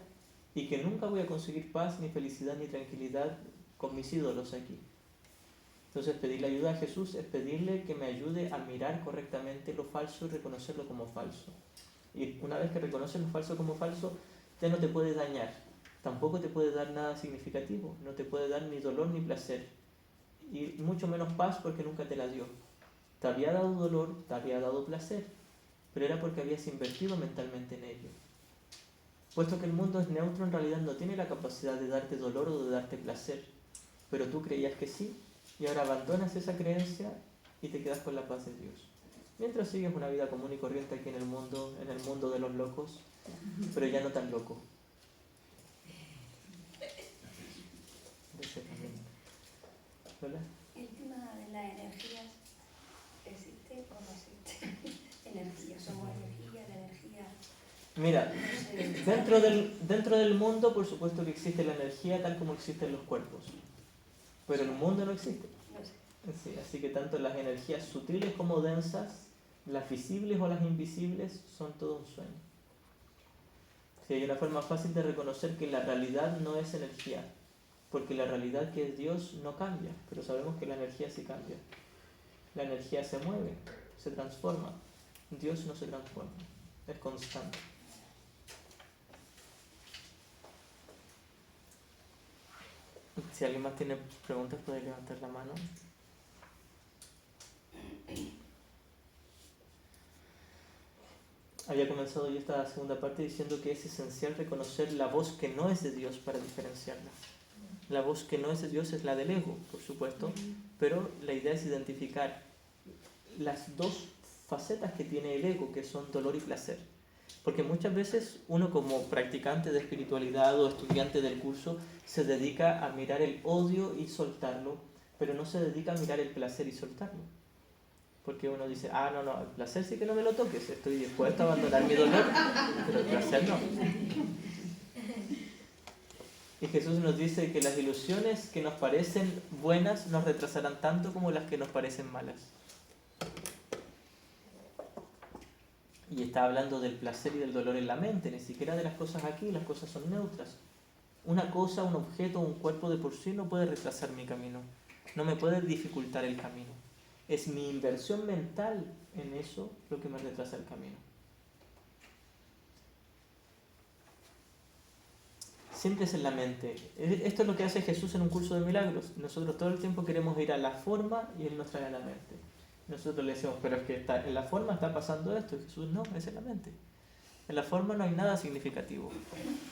y que nunca voy a conseguir paz, ni felicidad, ni tranquilidad con mis ídolos aquí. Entonces pedirle ayuda a Jesús es pedirle que me ayude a mirar correctamente lo falso y reconocerlo como falso. Y una vez que reconoces lo falso como falso, ya no te puede dañar, tampoco te puede dar nada significativo, no te puede dar ni dolor ni placer, y mucho menos paz porque nunca te la dio. Te había dado dolor, te había dado placer, pero era porque habías invertido mentalmente en ello. Puesto que el mundo es neutro, en realidad no tiene la capacidad de darte dolor o de darte placer, pero tú creías que sí, y ahora abandonas esa creencia y te quedas con la paz de Dios. Mientras sigues una vida común y corriente aquí en el mundo de los locos, pero ya no tan loco. ¿Hola? El tema de las energías, ¿existe o no existe? Energía, somos energía, la energía... Mira, dentro del mundo por supuesto que existe la energía tal como existen los cuerpos, pero el mundo no existe. Sí, así que tanto las energías sutiles como densas, las visibles o las invisibles, son todo un sueño. Sí, hay una forma fácil de reconocer que la realidad no es energía, porque la realidad que es Dios no cambia, pero sabemos que la energía sí cambia. La energía se mueve, se transforma. Dios no se transforma, es constante. Si alguien más tiene preguntas puede levantar la mano. Había comenzado yo esta segunda parte diciendo que es esencial reconocer la voz que no es de Dios para diferenciarla. La voz que no es de Dios es la del ego, por supuesto, pero la idea es identificar las dos facetas que tiene el ego, que son dolor y placer. Porque muchas veces uno como practicante de espiritualidad o estudiante del curso se dedica a mirar el odio y soltarlo, pero no se dedica a mirar el placer y soltarlo. Porque uno dice, no, el placer sí que no me lo toques, estoy dispuesto a abandonar mi dolor, pero el placer no. Y Jesús nos dice que las ilusiones que nos parecen buenas nos retrasarán tanto como las que nos parecen malas. Y está hablando del placer y del dolor en la mente, ni siquiera de las cosas aquí, las cosas son neutras. Una cosa, un objeto, un cuerpo de por sí no puede retrasar mi camino, no me puede dificultar el camino. Es mi inversión mental en eso lo que me retrasa el camino. Siempre es en la mente. Esto es lo que hace Jesús en un curso de milagros. Nosotros todo el tiempo queremos ir a la forma y Él nos trae a la mente. Nosotros le decimos, pero es que en la forma está pasando esto. Y Jesús, no, es en la mente. En la forma no hay nada significativo.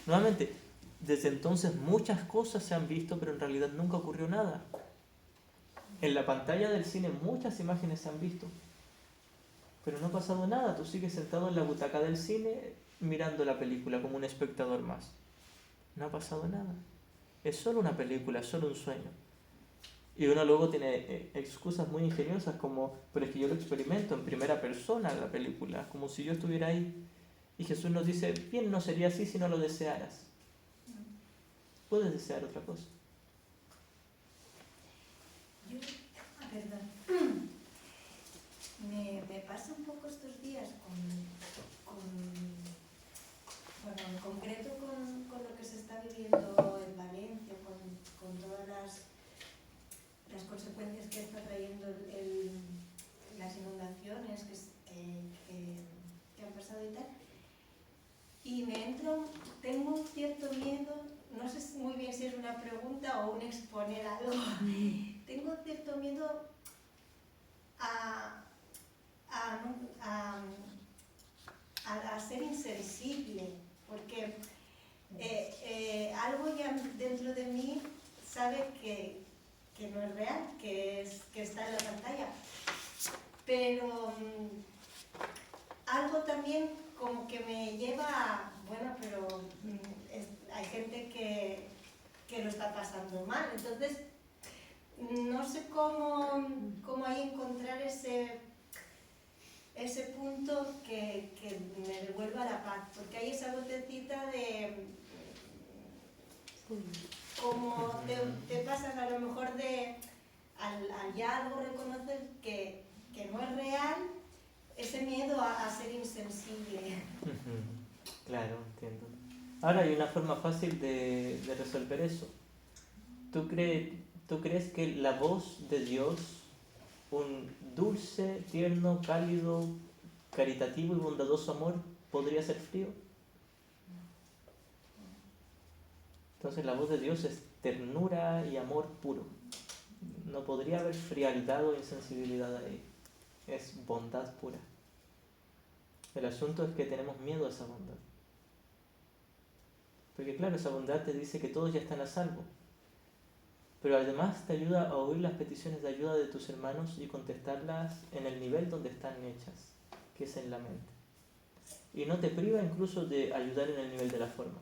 Nuevamente, desde entonces muchas cosas se han visto, pero en realidad nunca ocurrió nada. En la pantalla del cine muchas imágenes se han visto, pero no ha pasado nada. Tú sigues sentado en la butaca del cine mirando la película como un espectador más. No ha pasado nada. Es solo una película, es solo un sueño. Y uno luego tiene excusas muy ingeniosas como, pero es que yo lo experimento en primera persona la película, como si yo estuviera ahí. Y Jesús nos dice, bien, no sería así si no lo desearas. Puedes desear otra cosa. Perdón. Me pasa un poco estos días bueno, en concreto con lo que se está viviendo en Valencia, con todas las consecuencias que está trayendo las inundaciones que han pasado y tal. Y tengo un cierto miedo, no sé muy bien si es una pregunta o un exponer algo. Tengo cierto miedo a ser insensible, porque algo ya dentro de mí sabe que no es real, que está en la pantalla. Pero algo también como que me lleva a, bueno, pero hay gente que lo está pasando mal. Entonces, no sé cómo ahí encontrar ese punto que me devuelva la paz, porque hay esa vocecita de como te pasas a lo mejor al ya algo reconocer que no es real, ese miedo a ser insensible. Claro, entiendo. Ahora hay una forma fácil de resolver eso. ¿Tú crees que la voz de Dios, un dulce, tierno, cálido, caritativo y bondadoso amor, podría ser frío? Entonces la voz de Dios es ternura y amor puro. No podría haber frialdad o insensibilidad ahí. Es bondad pura. El asunto es que tenemos miedo a esa bondad. Porque claro, esa bondad te dice que todos ya están a salvo. Pero además te ayuda a oír las peticiones de ayuda de tus hermanos y contestarlas en el nivel donde están hechas, que es en la mente. Y no te priva incluso de ayudar en el nivel de la forma.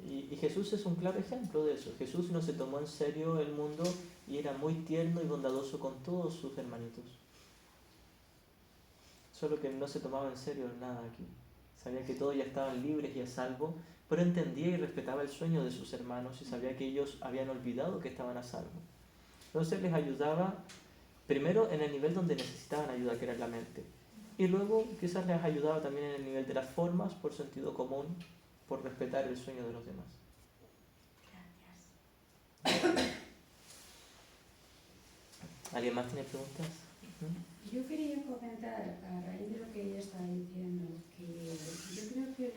Y Jesús es un claro ejemplo de eso. Jesús no se tomó en serio el mundo y era muy tierno y bondadoso con todos sus hermanitos. Solo que no se tomaba en serio nada aquí. Sabía que todos ya estaban libres y a salvo, pero entendía y respetaba el sueño de sus hermanos y sabía que ellos habían olvidado que estaban a salvo. Entonces les ayudaba primero en el nivel donde necesitaban ayuda, que era la mente. Y luego quizás les ayudaba también en el nivel de las formas, por sentido común, por respetar el sueño de los demás. Gracias. ¿Alguien más tiene preguntas? Yo quería comentar, a raíz de lo que ella está diciendo, que yo creo que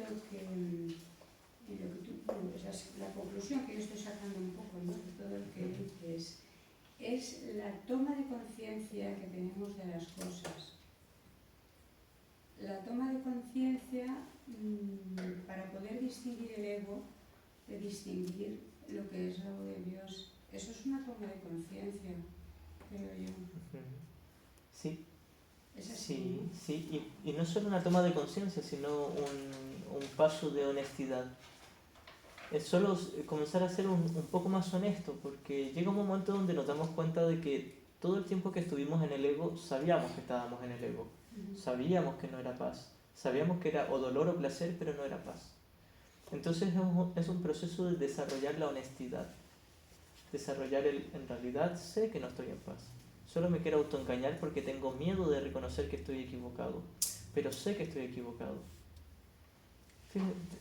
la conclusión que yo estoy sacando un poco, ¿no?, de todo lo que dices, es la toma de conciencia que tenemos de las cosas. La toma de conciencia para poder distinguir el ego, de distinguir lo que es algo de Dios. Eso es una toma de conciencia, creo yo. Sí. ¿Es así? Sí. Y no solo una toma de conciencia, sino un paso de honestidad. Es solo comenzar a ser un poco más honesto, porque llega un momento donde nos damos cuenta de que todo el tiempo que estuvimos en el ego, sabíamos que estábamos en el ego. Sabíamos que no era paz. Sabíamos que era o dolor o placer, pero no era paz. Entonces es un proceso de desarrollar la honestidad. Desarrollar en realidad sé que no estoy en paz. Solo me quiero autoengañar porque tengo miedo de reconocer que estoy equivocado. Pero sé que estoy equivocado.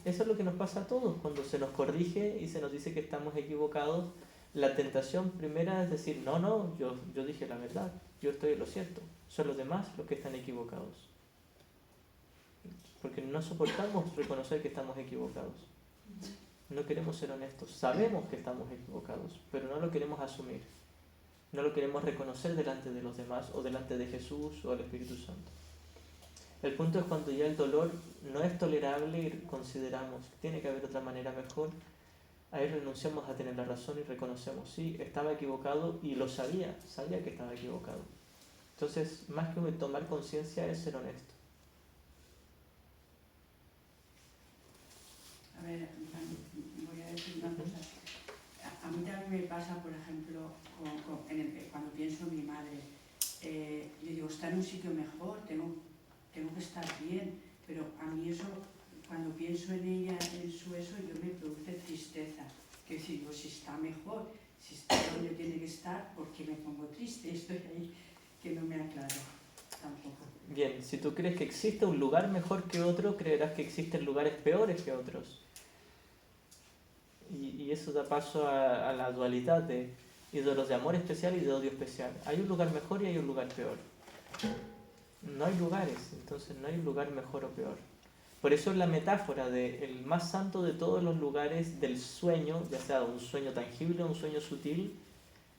Eso es lo que nos pasa a todos. Cuando se nos corrige y se nos dice que estamos equivocados, la tentación primera es decir, no, yo dije la verdad, yo estoy en lo cierto. Son los demás los que están equivocados. Porque no soportamos reconocer que estamos equivocados. No queremos ser honestos. Sabemos que estamos equivocados, pero no lo queremos asumir. No lo queremos reconocer delante de los demás o delante de Jesús o del Espíritu Santo. El punto es cuando ya el dolor no es tolerable y consideramos que tiene que haber otra manera mejor, ahí renunciamos a tener la razón y reconocemos, sí, estaba equivocado y lo sabía que estaba equivocado. Entonces, más que tomar conciencia es ser honesto. A ver, voy a decir una cosa. A mí también me pasa, por ejemplo, cuando pienso en mi madre, yo digo, está en un sitio mejor, tengo que estar bien, pero a mí eso, cuando pienso en ella, en su eso, yo me produce tristeza. Que digo, si está mejor, si está donde tiene que estar, ¿por qué me pongo triste? Estoy ahí que no me aclaro tampoco. Bien, si tú crees que existe un lugar mejor que otro, creerás que existen lugares peores que otros. Y eso da paso a la dualidad de ídolos de amor especial y de odio especial. Hay un lugar mejor y hay un lugar peor. No hay lugares, entonces no hay un lugar mejor o peor. Por eso es la metáfora de el más santo de todos los lugares del sueño, ya sea un sueño tangible o un sueño sutil,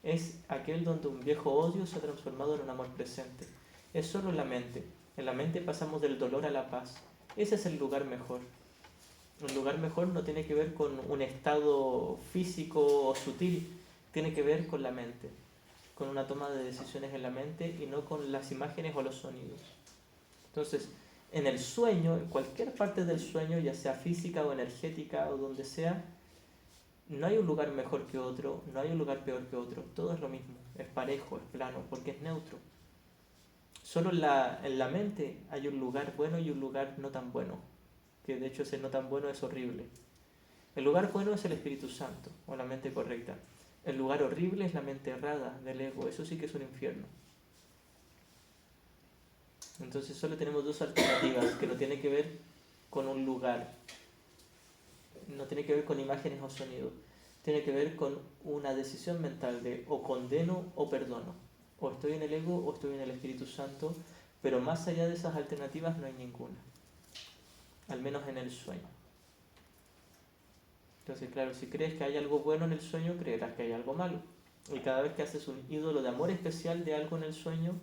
es aquel donde un viejo odio se ha transformado en un amor presente. Es solo la mente. En la mente pasamos del dolor a la paz. Ese es el lugar mejor. Un lugar mejor no tiene que ver con un estado físico o sutil, tiene que ver con la mente, con una toma de decisiones en la mente y no con las imágenes o los sonidos. Entonces, en el sueño, en cualquier parte del sueño, ya sea física o energética o donde sea, no hay un lugar mejor que otro, no hay un lugar peor que otro, todo es lo mismo, es parejo, es plano, porque es neutro. Solo en la mente hay un lugar bueno y un lugar no tan bueno, que de hecho ese no tan bueno es horrible. El lugar bueno es el Espíritu Santo, o la mente correcta. El lugar horrible es la mente errada del ego, eso sí que es un infierno. Entonces solo tenemos dos alternativas, que no tiene que ver con un lugar, no tiene que ver con imágenes o sonidos, tiene que ver con una decisión mental de o condeno o perdono, o estoy en el ego o estoy en el Espíritu Santo, pero más allá de esas alternativas no hay ninguna, al menos en el sueño. Entonces, claro, si crees que hay algo bueno en el sueño, creerás que hay algo malo. Y cada vez que haces un ídolo de amor especial de algo en el sueño,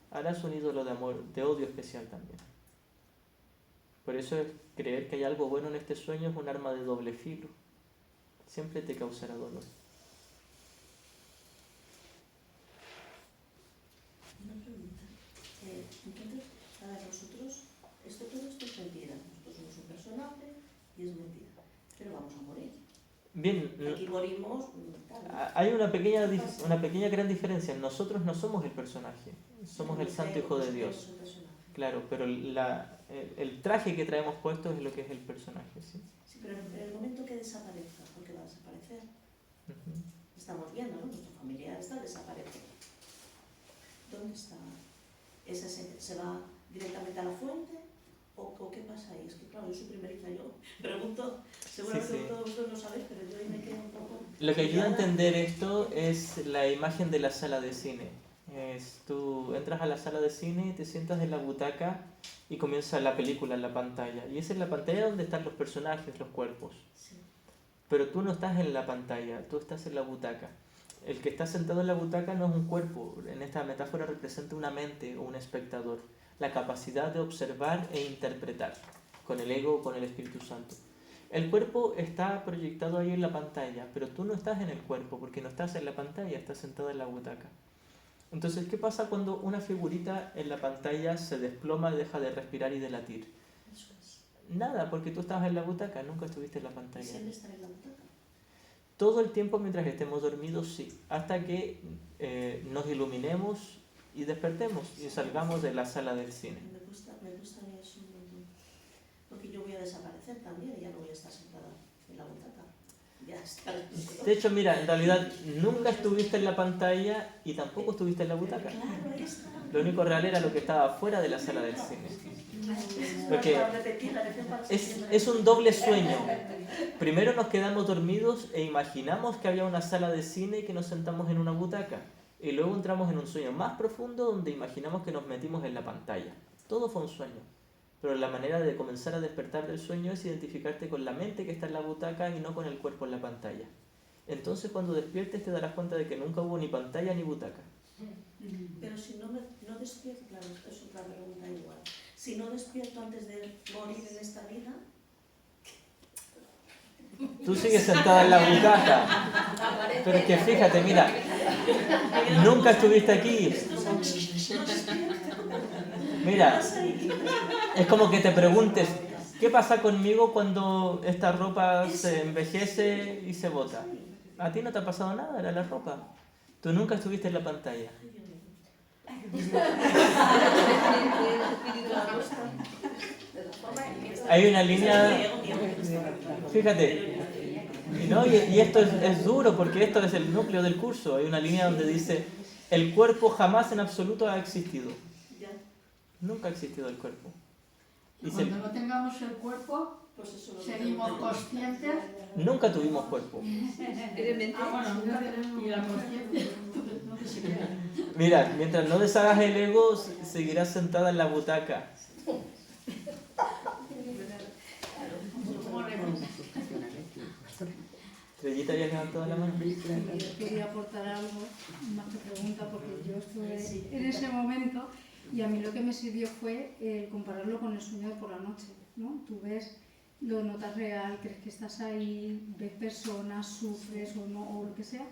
harás un ídolo de amor, de odio especial también. Por eso creer que hay algo bueno en este sueño es un arma de doble filo. Siempre te causará dolor. Una pregunta. Entonces, para nosotros, todo esto es mentira. Nosotros somos un personaje y es mentira. Pero vamos a morir. Bien, Aquí morimos. hay una pequeña gran diferencia. Nosotros no somos el personaje, somos el Santo Hijo de Dios. Claro, pero el traje que traemos puesto es lo que es el personaje. Sí, sí, pero en el momento que desaparezca, porque va a desaparecer, estamos viendo, ¿no? Nuestro familiar está desapareciendo. ¿Dónde está? ¿Se va directamente a la fuente? ¿O qué pasa ahí? Es que claro, yo soy primeriza, yo pregunto, seguramente sí. todos vosotros lo sabéis, pero yo ahí me quedo un poco... Lo que ayuda a entender esto es la imagen de la sala de cine. Tú entras a la sala de cine, te sientas en la butaca y comienza la película en la pantalla. Y es en la pantalla donde están los personajes, los cuerpos. Sí. Pero tú no estás en la pantalla, tú estás en la butaca. El que está sentado en la butaca no es un cuerpo. En esta metáfora representa una mente o un espectador. La capacidad de observar e interpretar con el ego o con el Espíritu Santo. El cuerpo está proyectado ahí en la pantalla, pero tú no estás en el cuerpo porque no estás en la pantalla, estás sentado en la butaca. Entonces, ¿qué pasa cuando una figurita en la pantalla se desploma, deja de respirar y de latir? Eso es. Nada, porque tú estabas en la butaca, nunca estuviste en la pantalla. ¿Siempre estará en la butaca? Todo el tiempo mientras estemos dormidos, sí, hasta que nos iluminemos y despertemos y salgamos de la sala del cine. Me gusta a mí eso un montón. Porque yo voy a desaparecer también y ya no voy a estar sentada en la butaca. Ya está. De hecho, mira, en realidad nunca estuviste en la pantalla y tampoco estuviste en la butaca. Claro, ahí está. Lo único real era lo que estaba fuera de la sala del cine. Porque es un doble sueño. Primero nos quedamos dormidos e imaginamos que había una sala de cine y que nos sentamos en una butaca. Y luego entramos en un sueño más profundo donde imaginamos que nos metimos en la pantalla. Todo fue un sueño. Pero la manera de comenzar a despertar del sueño es identificarte con la mente que está en la butaca y no con el cuerpo en la pantalla. Entonces cuando despiertes te darás cuenta de que nunca hubo ni pantalla ni butaca. Pero si no despierto, claro, esto es otra pregunta igual. Si no despierto antes de morir en esta vida... Tú sigues sentada en la butaca. Pero es que fíjate, mira, nunca estuviste aquí. Mira, es como que te preguntes, ¿qué pasa conmigo cuando esta ropa se envejece y se bota? A ti no te ha pasado nada, era la ropa. Tú nunca estuviste en la pantalla. Hay una línea, fíjate, ¿no? Y esto es duro porque esto es el núcleo del curso. Hay una línea donde dice, el cuerpo jamás en absoluto ha existido. Nunca ha existido el cuerpo. Y cuando no tengamos el cuerpo, pues eso seguimos conscientes. Nunca tuvimos cuerpo. Bueno, nunca tenemos. Y la consciencia. Mira, mientras no deshagas el ego, seguirás sentada en la butaca. Estrellita había levantado la mano. Yo quería aportar algo, más que pregunta, porque yo estuve en ese momento y a mí lo que me sirvió fue compararlo con el sueño de por la noche, ¿no? Tú ves lo notas real, crees que estás ahí, ves personas, sufres o no, o lo que sea,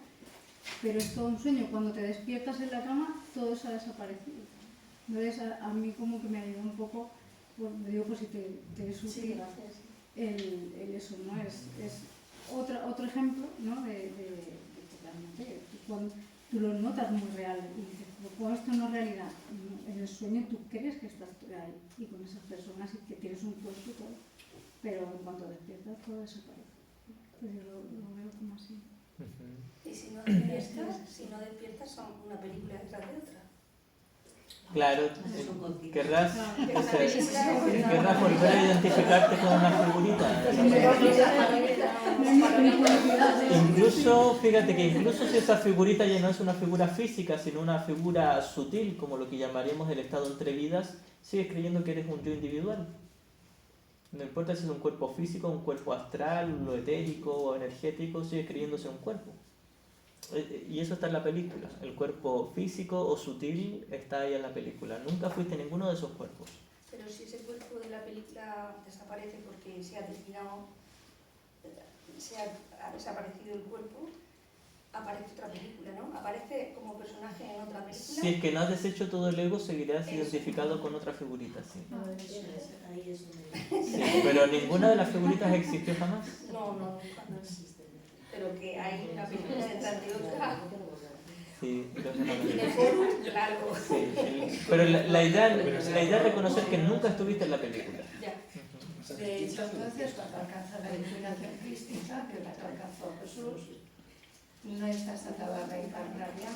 pero es todo un sueño. Cuando te despiertas en la cama, todo eso ha desaparecido. Entonces a mí como que me ayuda un poco, digo, pues si te es útil el eso, ¿no? Es otro ejemplo, ¿no? de que realmente cuando tú lo notas muy real y dices, pues esto no es realidad. En el sueño tú crees que estás ahí y con esas personas y que tienes un cuerpo y todo, pero en cuanto despiertas todo desaparece. Pues yo lo veo como así. Y si no despiertas son una película detrás de otra. Claro, querrás volver a identificarte con una figurita. Incluso, fíjate que incluso si esa figurita ya no es una figura física, sino una figura sutil, como lo que llamaríamos el estado entre vidas, sigues creyendo que eres un yo individual. No importa si es un cuerpo físico, un cuerpo astral, lo etérico o energético, sigues creyéndose un cuerpo. Y eso está en la película. El cuerpo físico o sutil está ahí en la película. Nunca fuiste ninguno de esos cuerpos. Pero si ese cuerpo de la película desaparece porque se ha desaparecido el cuerpo, aparece otra película, ¿no? Aparece como personaje en otra película. Si es que no has deshecho todo el ego, seguirás identificado con otra figurita, sí. Ahí es donde... Sí, pero ninguna de las figuritas existió jamás. No, nunca. Pero que hay una película detrás de otra. Sí, Largo. Sí, pero la idea es reconocer que nunca estuviste en la película. Ya. De hecho, entonces, cuando alcanza la iluminación crística, que la que alcanzó Jesús, no estás atado a reencarnar ya,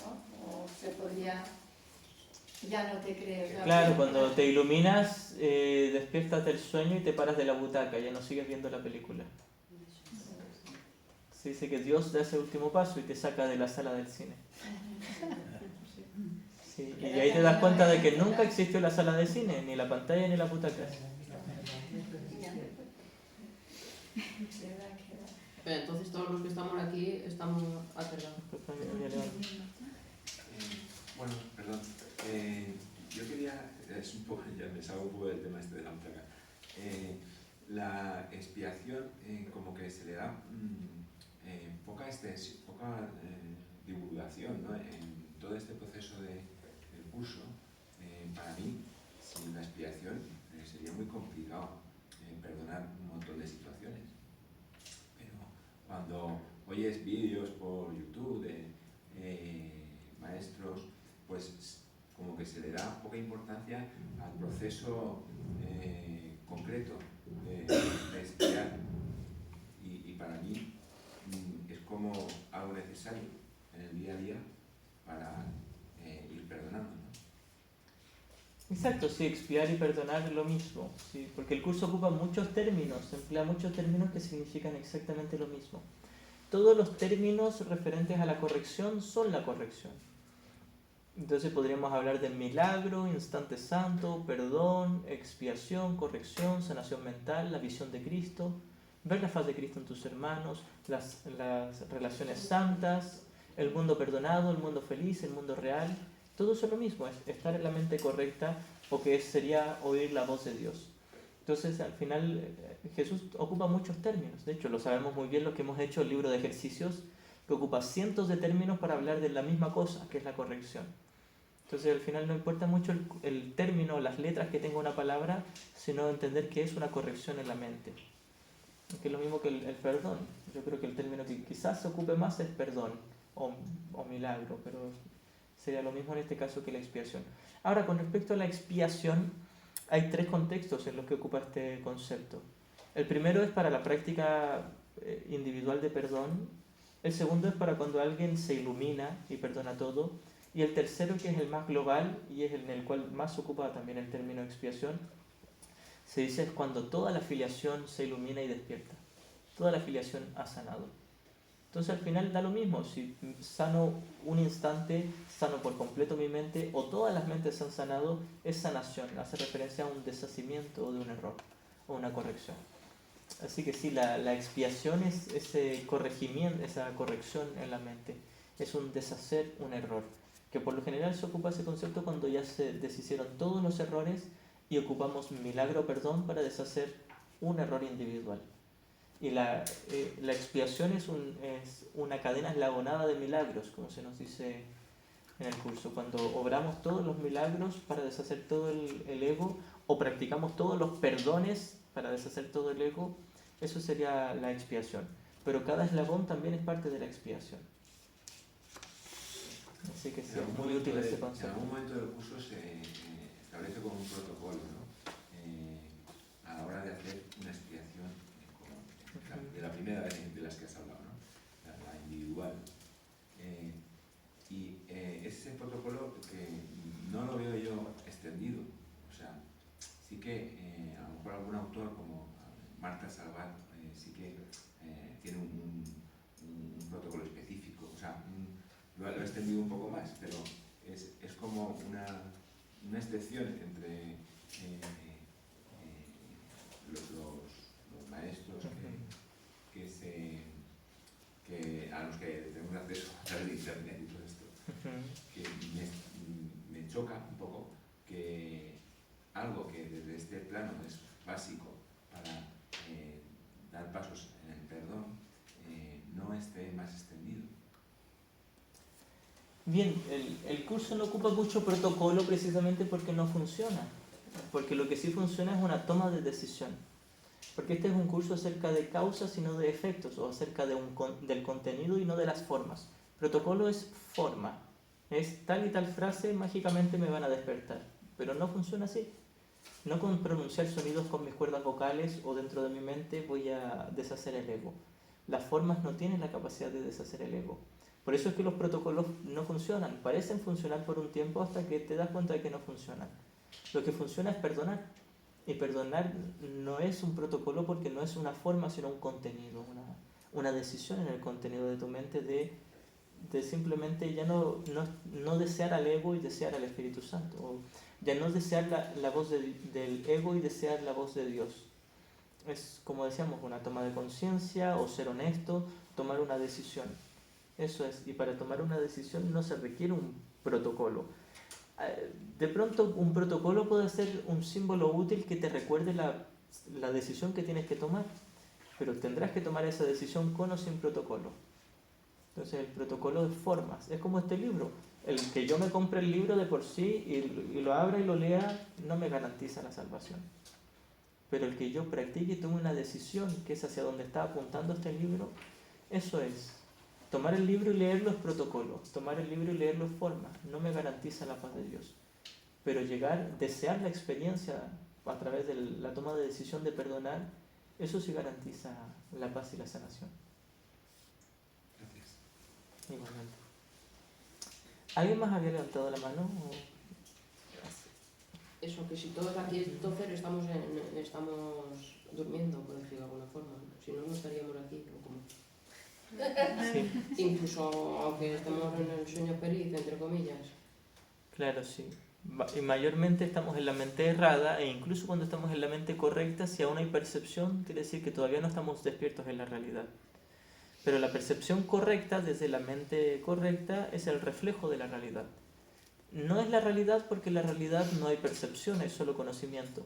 ¿no? O se podría... Ya no te crees. Claro, cuando te iluminas, despiertas del sueño y te paras de la butaca, ya no sigues viendo la película. Se dice que Dios da ese último paso y te saca de la sala del cine. Sí, y ahí te das cuenta de que nunca existió la sala de cine, ni la pantalla ni la butaca. Pero entonces todos los que estamos aquí estamos aterrados. Bueno, perdón. Yo quería, es un poco, ya me salgo un poco del tema este de la butaca. La expiación como que se le da poca divulgación, ¿no? En todo este proceso del curso. Para mí, sin la expiación sería muy complicado perdonar un montón de situaciones. Pero cuando oyes vídeos por YouTube de maestros, pues como que se le da poca importancia al proceso concreto de expiar. Y para mí es como algo necesario en el día a día para ir perdonando, ¿no? Exacto, sí, expiar y perdonar es lo mismo, sí, porque el curso ocupa muchos términos, emplea muchos términos que significan exactamente lo mismo. Todos los términos referentes a la corrección son la corrección. Entonces podríamos hablar del milagro, instante santo, perdón, expiación, corrección, sanación mental, la visión de Cristo, ver la faz de Cristo en tus hermanos, las relaciones santas, el mundo perdonado, el mundo feliz, el mundo real. Todo eso es lo mismo, es estar en la mente correcta, o que sería oír la voz de Dios. Entonces al final Jesús ocupa muchos términos. De hecho lo sabemos muy bien los que hemos hecho el libro de ejercicios, que ocupa cientos de términos para hablar de la misma cosa, que es la corrección. Entonces al final no importa mucho el término, las letras que tenga una palabra, sino entender que es una corrección en la mente. Que es lo mismo que el perdón. Yo creo que el término que quizás se ocupe más es perdón o milagro, pero sería lo mismo en este caso que la expiación. Ahora, con respecto a la expiación, hay tres contextos en los que ocupa este concepto. El primero es para la práctica individual de perdón. El segundo es para cuando alguien se ilumina y perdona todo. Y el tercero, que es el más global y es en el cual más se ocupa también el término expiación, se dice es cuando toda la filiación se ilumina y despierta. Toda la filiación ha sanado. Entonces al final da lo mismo, si sano un instante, sano por completo mi mente, o todas las mentes se han sanado, es sanación, hace referencia a un deshacimiento de un error o una corrección. Así que sí, la expiación es ese corregimiento, esa corrección en la mente, es un deshacer un error, que por lo general se ocupa ese concepto cuando ya se deshicieron todos los errores y ocupamos milagro perdón para deshacer un error individual. Y la expiación es una cadena eslabonada de milagros, como se nos dice en el curso. Cuando obramos todos los milagros para deshacer todo el ego, o practicamos todos los perdones para deshacer todo el ego, eso sería la expiación. Pero cada eslabón también es parte de la expiación. Así que sí, es muy útil ese concepto. En algún momento del curso se establece como un protocolo, ¿no? A la hora de hacer una expiación, de la primera vez de las que has hablado, ¿no? La individual. Ese protocolo que no lo veo yo extendido. O sea, sí que a lo mejor algún autor como Marta Salvat sí que tiene un protocolo específico. O sea, lo he extendido un poco más, pero es como una excepción entre los maestros a los que tenemos acceso a través de internet y todo esto, que me choca un poco que algo que desde este plano es básico para dar pasos en el perdón no esté más extendido. Bien, el curso no ocupa mucho protocolo precisamente porque no funciona. Porque lo que sí funciona es una toma de decisión. Porque este es un curso acerca de causas y no de efectos, o acerca del contenido y no de las formas. Protocolo es forma. Es tal y tal frase, mágicamente me van a despertar. Pero no funciona así. No con pronunciar sonidos con mis cuerdas vocales o dentro de mi mente voy a deshacer el ego. Las formas no tienen la capacidad de deshacer el ego. Por eso es que los protocolos no funcionan. Parecen funcionar por un tiempo hasta que te das cuenta de que no funcionan. Lo que funciona es perdonar. Y perdonar no es un protocolo porque no es una forma, sino un contenido, una decisión en el contenido de tu mente de simplemente ya no desear al ego y desear al Espíritu Santo. O ya no desear la voz del ego y desear la voz de Dios. Es, como decíamos, una toma de conciencia o ser honesto, tomar una decisión. Eso es, y para tomar una decisión no se requiere un protocolo. De pronto un protocolo puede ser un símbolo útil que te recuerde la decisión que tienes que tomar, pero tendrás que tomar esa decisión con o sin protocolo. Entonces el protocolo de formas, es como este libro. El que yo me compre el libro de por sí y lo abra y lo lea no me garantiza la salvación. Pero el que yo practique y tome una decisión que es hacia donde está apuntando este libro, eso es. Tomar el libro y leerlo es protocolo. Tomar el libro y leerlo es forma. No me garantiza la paz de Dios. Pero desear la experiencia a través de la toma de decisión de perdonar, eso sí garantiza la paz y la sanación. Gracias. Igualmente. ¿Alguien más había levantado la mano? Eso, que si todos aquí entonces estamos durmiendo, por decirlo de alguna forma. Si no, no estaríamos aquí. ¿O cómo? Sí. Incluso aunque estemos en el sueño feliz, entre comillas. Claro, sí. Y mayormente estamos en la mente errada, e incluso cuando estamos en la mente correcta, si aún hay percepción, quiere decir que todavía no estamos despiertos en la realidad. Pero la percepción correcta desde la mente correcta es el reflejo de la realidad. No es la realidad porque en la realidad no hay percepción, hay solo conocimiento.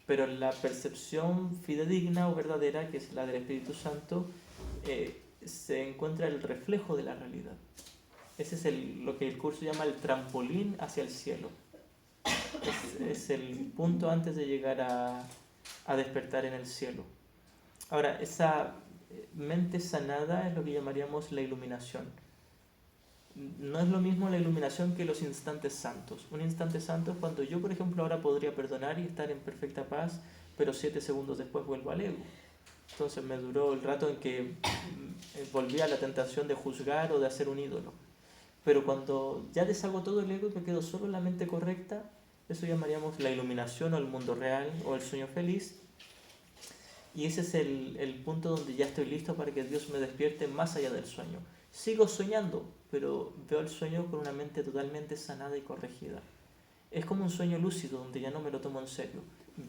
Pero la percepción fidedigna o verdadera, que es la del Espíritu Santo, se encuentra el reflejo de la realidad. Ese es lo que el curso llama el trampolín hacia el cielo. Es el punto antes de llegar a despertar en el cielo. Ahora, esa mente sanada es lo que llamaríamos la iluminación. No es lo mismo la iluminación que los instantes santos. Un instante santo es cuando yo, por ejemplo, ahora podría perdonar y estar en perfecta paz, pero 7 segundos después vuelvo al ego. Entonces me duró el rato en que volví a la tentación de juzgar o de hacer un ídolo. Pero cuando ya deshago todo el ego y me quedo solo en la mente correcta, eso llamaríamos la iluminación o el mundo real o el sueño feliz. Y ese es el punto donde ya estoy listo para que Dios me despierte más allá del sueño. Sigo soñando, pero veo el sueño con una mente totalmente sanada y corregida. Es como un sueño lúcido donde ya no me lo tomo en serio.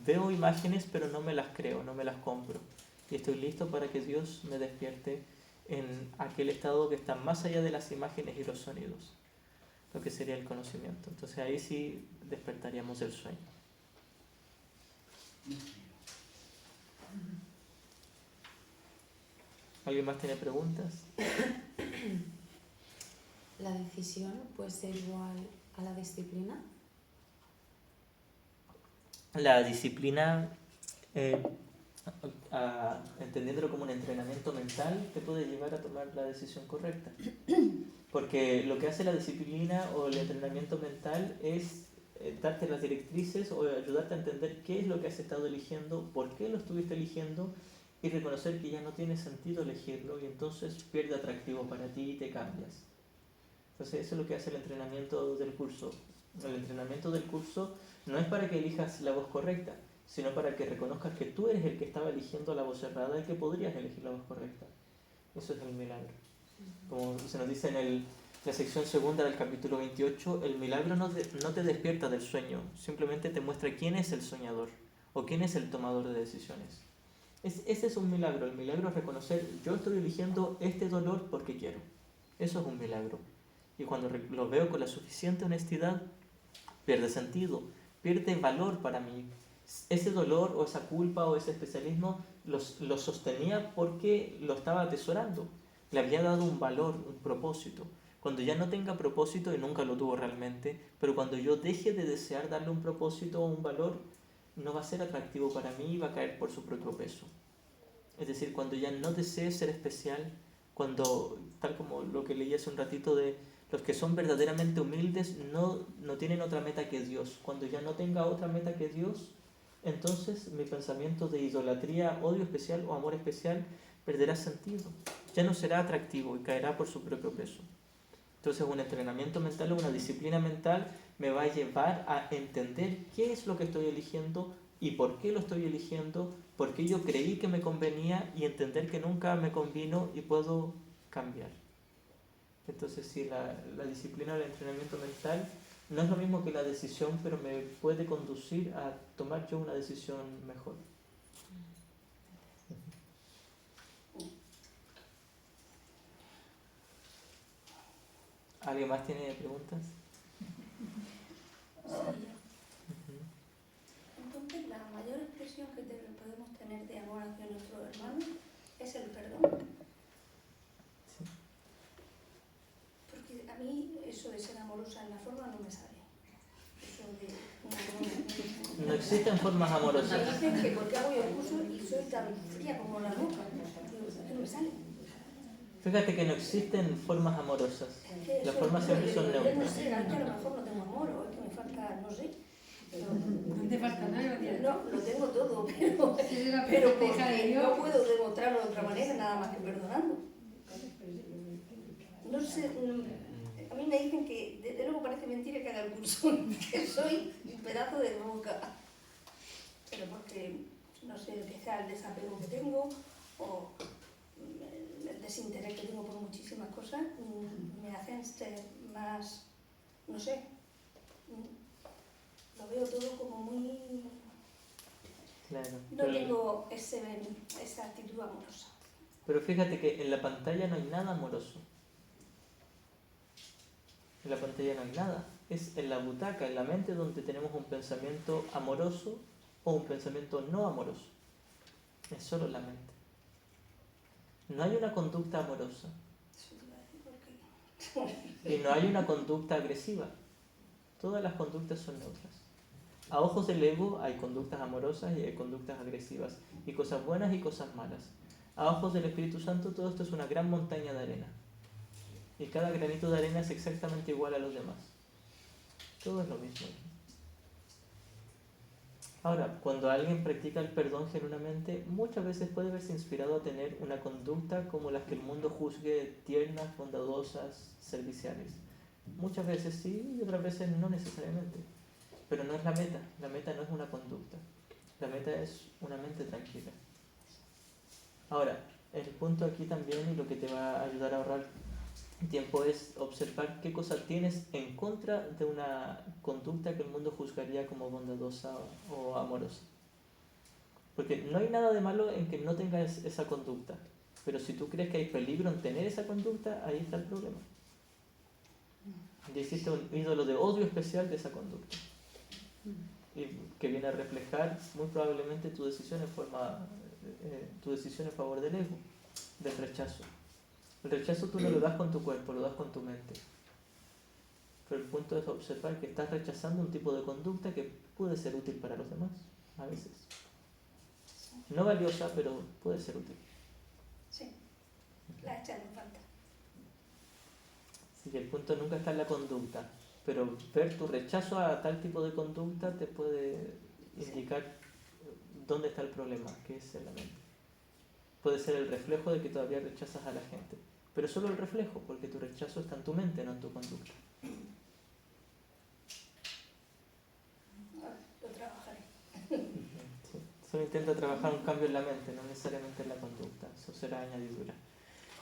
Veo imágenes, pero no me las creo, no me las compro. Y estoy listo para que Dios me despierte en aquel estado que está más allá de las imágenes y los sonidos, lo que sería el conocimiento. Entonces ahí sí despertaríamos del sueño. ¿Alguien más tiene preguntas? ¿La decisión puede ser igual a la disciplina? La disciplina, entendiéndolo como un entrenamiento mental, te puede llevar a tomar la decisión correcta. Porque lo que hace la disciplina o el entrenamiento mental es darte las directrices o ayudarte a entender qué es lo que has estado eligiendo, por qué lo estuviste eligiendo y reconocer que ya no tiene sentido elegirlo y entonces pierde atractivo para ti y te cambias. Entonces eso es lo que hace el entrenamiento del curso. El entrenamiento del curso no es para que elijas la voz correcta, sino para que reconozcas que tú eres el que estaba eligiendo la voz errada y que podrías elegir la voz correcta. Eso es el milagro. Como se nos dice en la sección segunda del capítulo 28, el milagro no te despierta del sueño, simplemente te muestra quién es el soñador o quién es el tomador de decisiones. Ese es un milagro. El milagro es reconocer, yo estoy eligiendo este dolor porque quiero. Eso es un milagro. Y cuando lo veo con la suficiente honestidad, pierde sentido, pierde valor para mí. Ese dolor o esa culpa o ese especialismo lo sostenía porque lo estaba atesorando. Le había dado un valor, un propósito. Cuando ya no tenga propósito, y nunca lo tuvo realmente, pero cuando yo deje de desear darle un propósito o un valor, no va a ser atractivo para mí y va a caer por su propio peso. Es decir, cuando ya no desee ser especial, cuando, tal como lo que leí hace un ratito de los que son verdaderamente humildes, no tienen otra meta que Dios. Cuando ya no tenga otra meta que Dios, entonces mi pensamiento de idolatría, odio especial o amor especial perderá sentido. Ya no será atractivo y caerá por su propio peso. Entonces un entrenamiento mental o una disciplina mental me va a llevar a entender qué es lo que estoy eligiendo y por qué lo estoy eligiendo, por qué yo creí que me convenía y entender que nunca me convino y puedo cambiar. Entonces sí, la disciplina o el entrenamiento mental no es lo mismo que la decisión, pero me puede conducir a tomar yo una decisión mejor. ¿Alguien más tiene preguntas? Entonces, la mayor expresión que podemos tener de amor hacia nuestro hermano es el perdón. Sí. Porque a mí eso de ser amorosa en la forma no me sale. Eso de una broma. No existen formas amorosas. Me dicen que porque hago yo el curso y soy tan fría como la roca. Digo, es que no me sale. Fíjate que no existen formas amorosas. Las formas siempre son Yo no neutras. sé, a lo mejor no tengo amor o es que me falta, no sé. No te falta nada, No, lo tengo todo, pero porque no puedo demostrarlo de otra manera, nada más que perdonando. No sé, a mí me dicen que, desde luego parece mentira que haga el curso, que soy un pedazo de roca. Pero porque, no sé, quizá el desapego que tengo o el desinterés que tengo por muchísimas cosas me hacen ser más, no sé, lo veo todo como muy... Claro. No tengo esa actitud amorosa. Pero fíjate que en la pantalla no hay nada amoroso. En la pantalla no hay nada. Es en la butaca, en la mente, donde tenemos un pensamiento amoroso o un pensamiento no amoroso. Es solo la mente. No hay una conducta amorosa. Y no hay una conducta agresiva. Todas las conductas son neutras. A ojos del ego hay conductas amorosas y hay conductas agresivas. Y cosas buenas y cosas malas. A ojos del Espíritu Santo todo esto es una gran montaña de arena. Y cada granito de arena es exactamente igual a los demás. Todo es lo mismo aquí. Ahora, cuando alguien practica el perdón genuinamente, muchas veces puede verse inspirado a tener una conducta como las que el mundo juzgue tiernas, bondadosas, serviciales. Muchas veces sí y otras veces no necesariamente. Pero no es la meta. La meta no es una conducta. La meta es una mente tranquila. Ahora, el punto aquí también y lo que te va a ayudar a ahorrar tiempo es observar qué cosas tienes en contra de una conducta que el mundo juzgaría como bondadosa o amorosa. Porque no hay nada de malo en que no tengas esa conducta, pero si tú crees que hay peligro en tener esa conducta, ahí está el problema. Ya hiciste un ídolo de odio especial de esa conducta, y que viene a reflejar muy probablemente tu decisión en favor del ego. del rechazo. El rechazo tú no lo das con tu cuerpo, lo das con tu mente. Pero el punto es observar que estás rechazando un tipo de conducta que puede ser útil para los demás, a veces. No valiosa, pero puede ser útil. Sí, la echan en falta. Así que el punto nunca está en la conducta, pero ver tu rechazo a tal tipo de conducta te puede indicar dónde está el problema, que es en la mente. Puede ser el reflejo de que todavía rechazas a la gente, pero solo el reflejo, porque tu rechazo está en tu mente, no en tu conducta. Lo trabajaré. Sí. Solo intenta trabajar un cambio en la mente, no necesariamente en la conducta, eso será añadidura.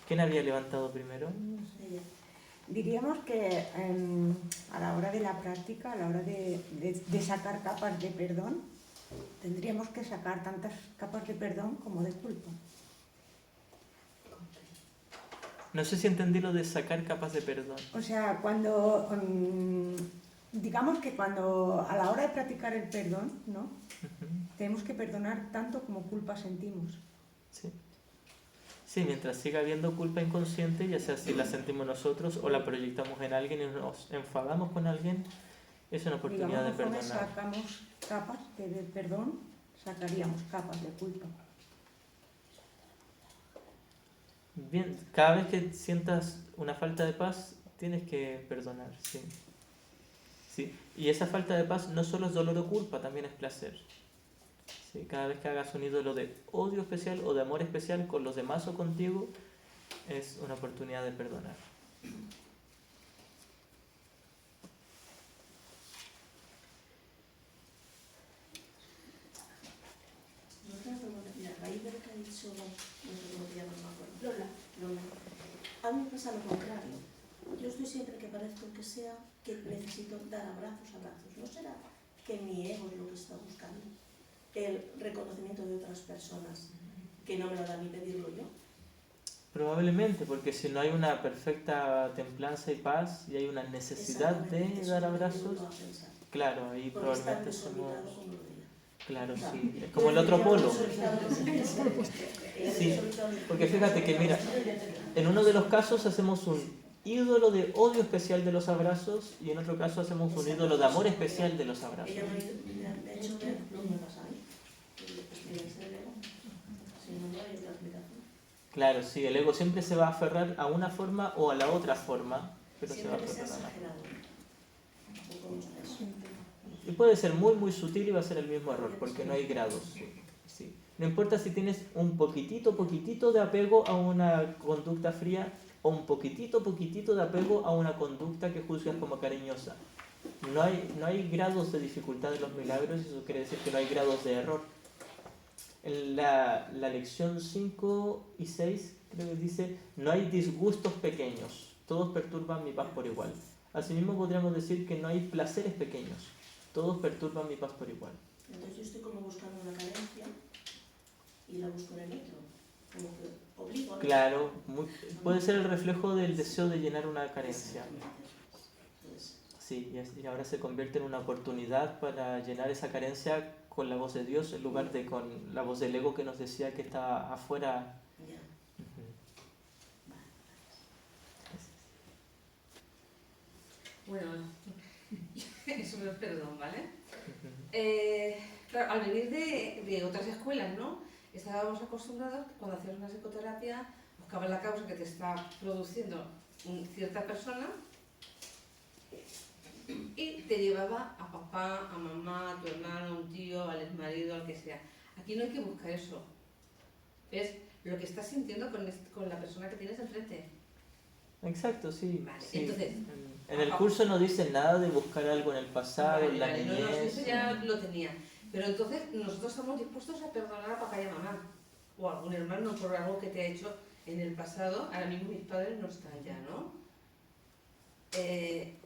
¿Quién había levantado primero? Ella. Diríamos que a la hora de la práctica, a la hora de sacar capas de perdón, tendríamos que sacar tantas capas de perdón como de culpa. No sé si entendí lo de sacar capas de perdón. O sea, cuando, digamos que cuando a la hora de practicar el perdón, ¿no? Tenemos que perdonar tanto como culpa sentimos. Sí. Sí, mientras siga habiendo culpa inconsciente, ya sea si la sentimos nosotros o la proyectamos en alguien y nos enfadamos con alguien, es una oportunidad de Digamos, conforme perdonar. sacamos capas de perdón, sacaríamos capas de culpa. Bien, cada vez que sientas una falta de paz, tienes que perdonar, sí. Sí. Y esa falta de paz no solo es dolor o culpa, también es placer. Sí. Cada vez que hagas un ídolo de odio especial o de amor especial con los demás o contigo, es una oportunidad de perdonar. Otra pregunta, mira, a raíz de lo que ha dicho, no sé cómo te llamas, no me acuerdo. Lola. A mí me pasa lo contrario. Yo estoy siempre que parezco que sea que necesito dar abrazos. ¿No será que mi ego es lo que está buscando? El reconocimiento de otras personas, que no me lo da ni pedirlo yo. Probablemente, porque si no hay una perfecta templanza y paz y hay una necesidad de dar abrazos, claro, ahí Porque es tan probablemente somos... desorbitado como lo de ella. Claro, sí, es como el otro polo. Sí, porque fíjate que mira, en uno de los casos hacemos un ídolo de odio especial de los abrazos y en otro caso hacemos un ídolo de amor especial de los abrazos. Ella me ha hecho ver lo que me pasa a mí. Si no, no hay otra explicación. Claro, sí, el ego siempre se va a aferrar a una forma o a la otra forma, pero se va a Siempre que sea aferrar a la exagerado. Un poco mucho eso. Y puede ser muy muy sutil y va a ser el mismo error, porque no hay grados. Sí. No importa si tienes un poquitito de apego a una conducta fría o un poquitito de apego a una conducta que juzgas como cariñosa. No hay grados de dificultad en los milagros, y eso quiere decir que no hay grados de error. En la lección 5 y 6 creo que dice, no hay disgustos pequeños, todos perturban mi paz por igual. Asimismo podríamos decir que no hay placeres pequeños, todos perturban mi paz por igual. Entonces yo estoy como buscando una carencia y la busco en el otro. Como que obligo a la... Claro, puede ser el reflejo del deseo de llenar una carencia. Sí, y ahora se convierte en una oportunidad para llenar esa carencia con la voz de Dios en lugar de con la voz del ego que nos decía que está afuera. Ya. Bueno, eso es perdón, ¿vale? Claro, al venir de otras escuelas, ¿no? Estábamos acostumbrados que cuando hacías una psicoterapia buscabas la causa que te está produciendo cierta persona y te llevaba a papá, a mamá, a tu hermano, a un tío, al exmarido, al que sea. Aquí no hay que buscar eso. Es lo que estás sintiendo con la persona que tienes enfrente. Exacto, sí. Vale, Sí. entonces... En el curso no dice nada de buscar algo en el pasado, en la no, niñez. eso ya lo tenía. Pero entonces nosotros estamos dispuestos a perdonar a papá y a mamá. O a algún hermano por algo que te ha hecho en el pasado. Ahora mismo mis padres no están ya, ¿no?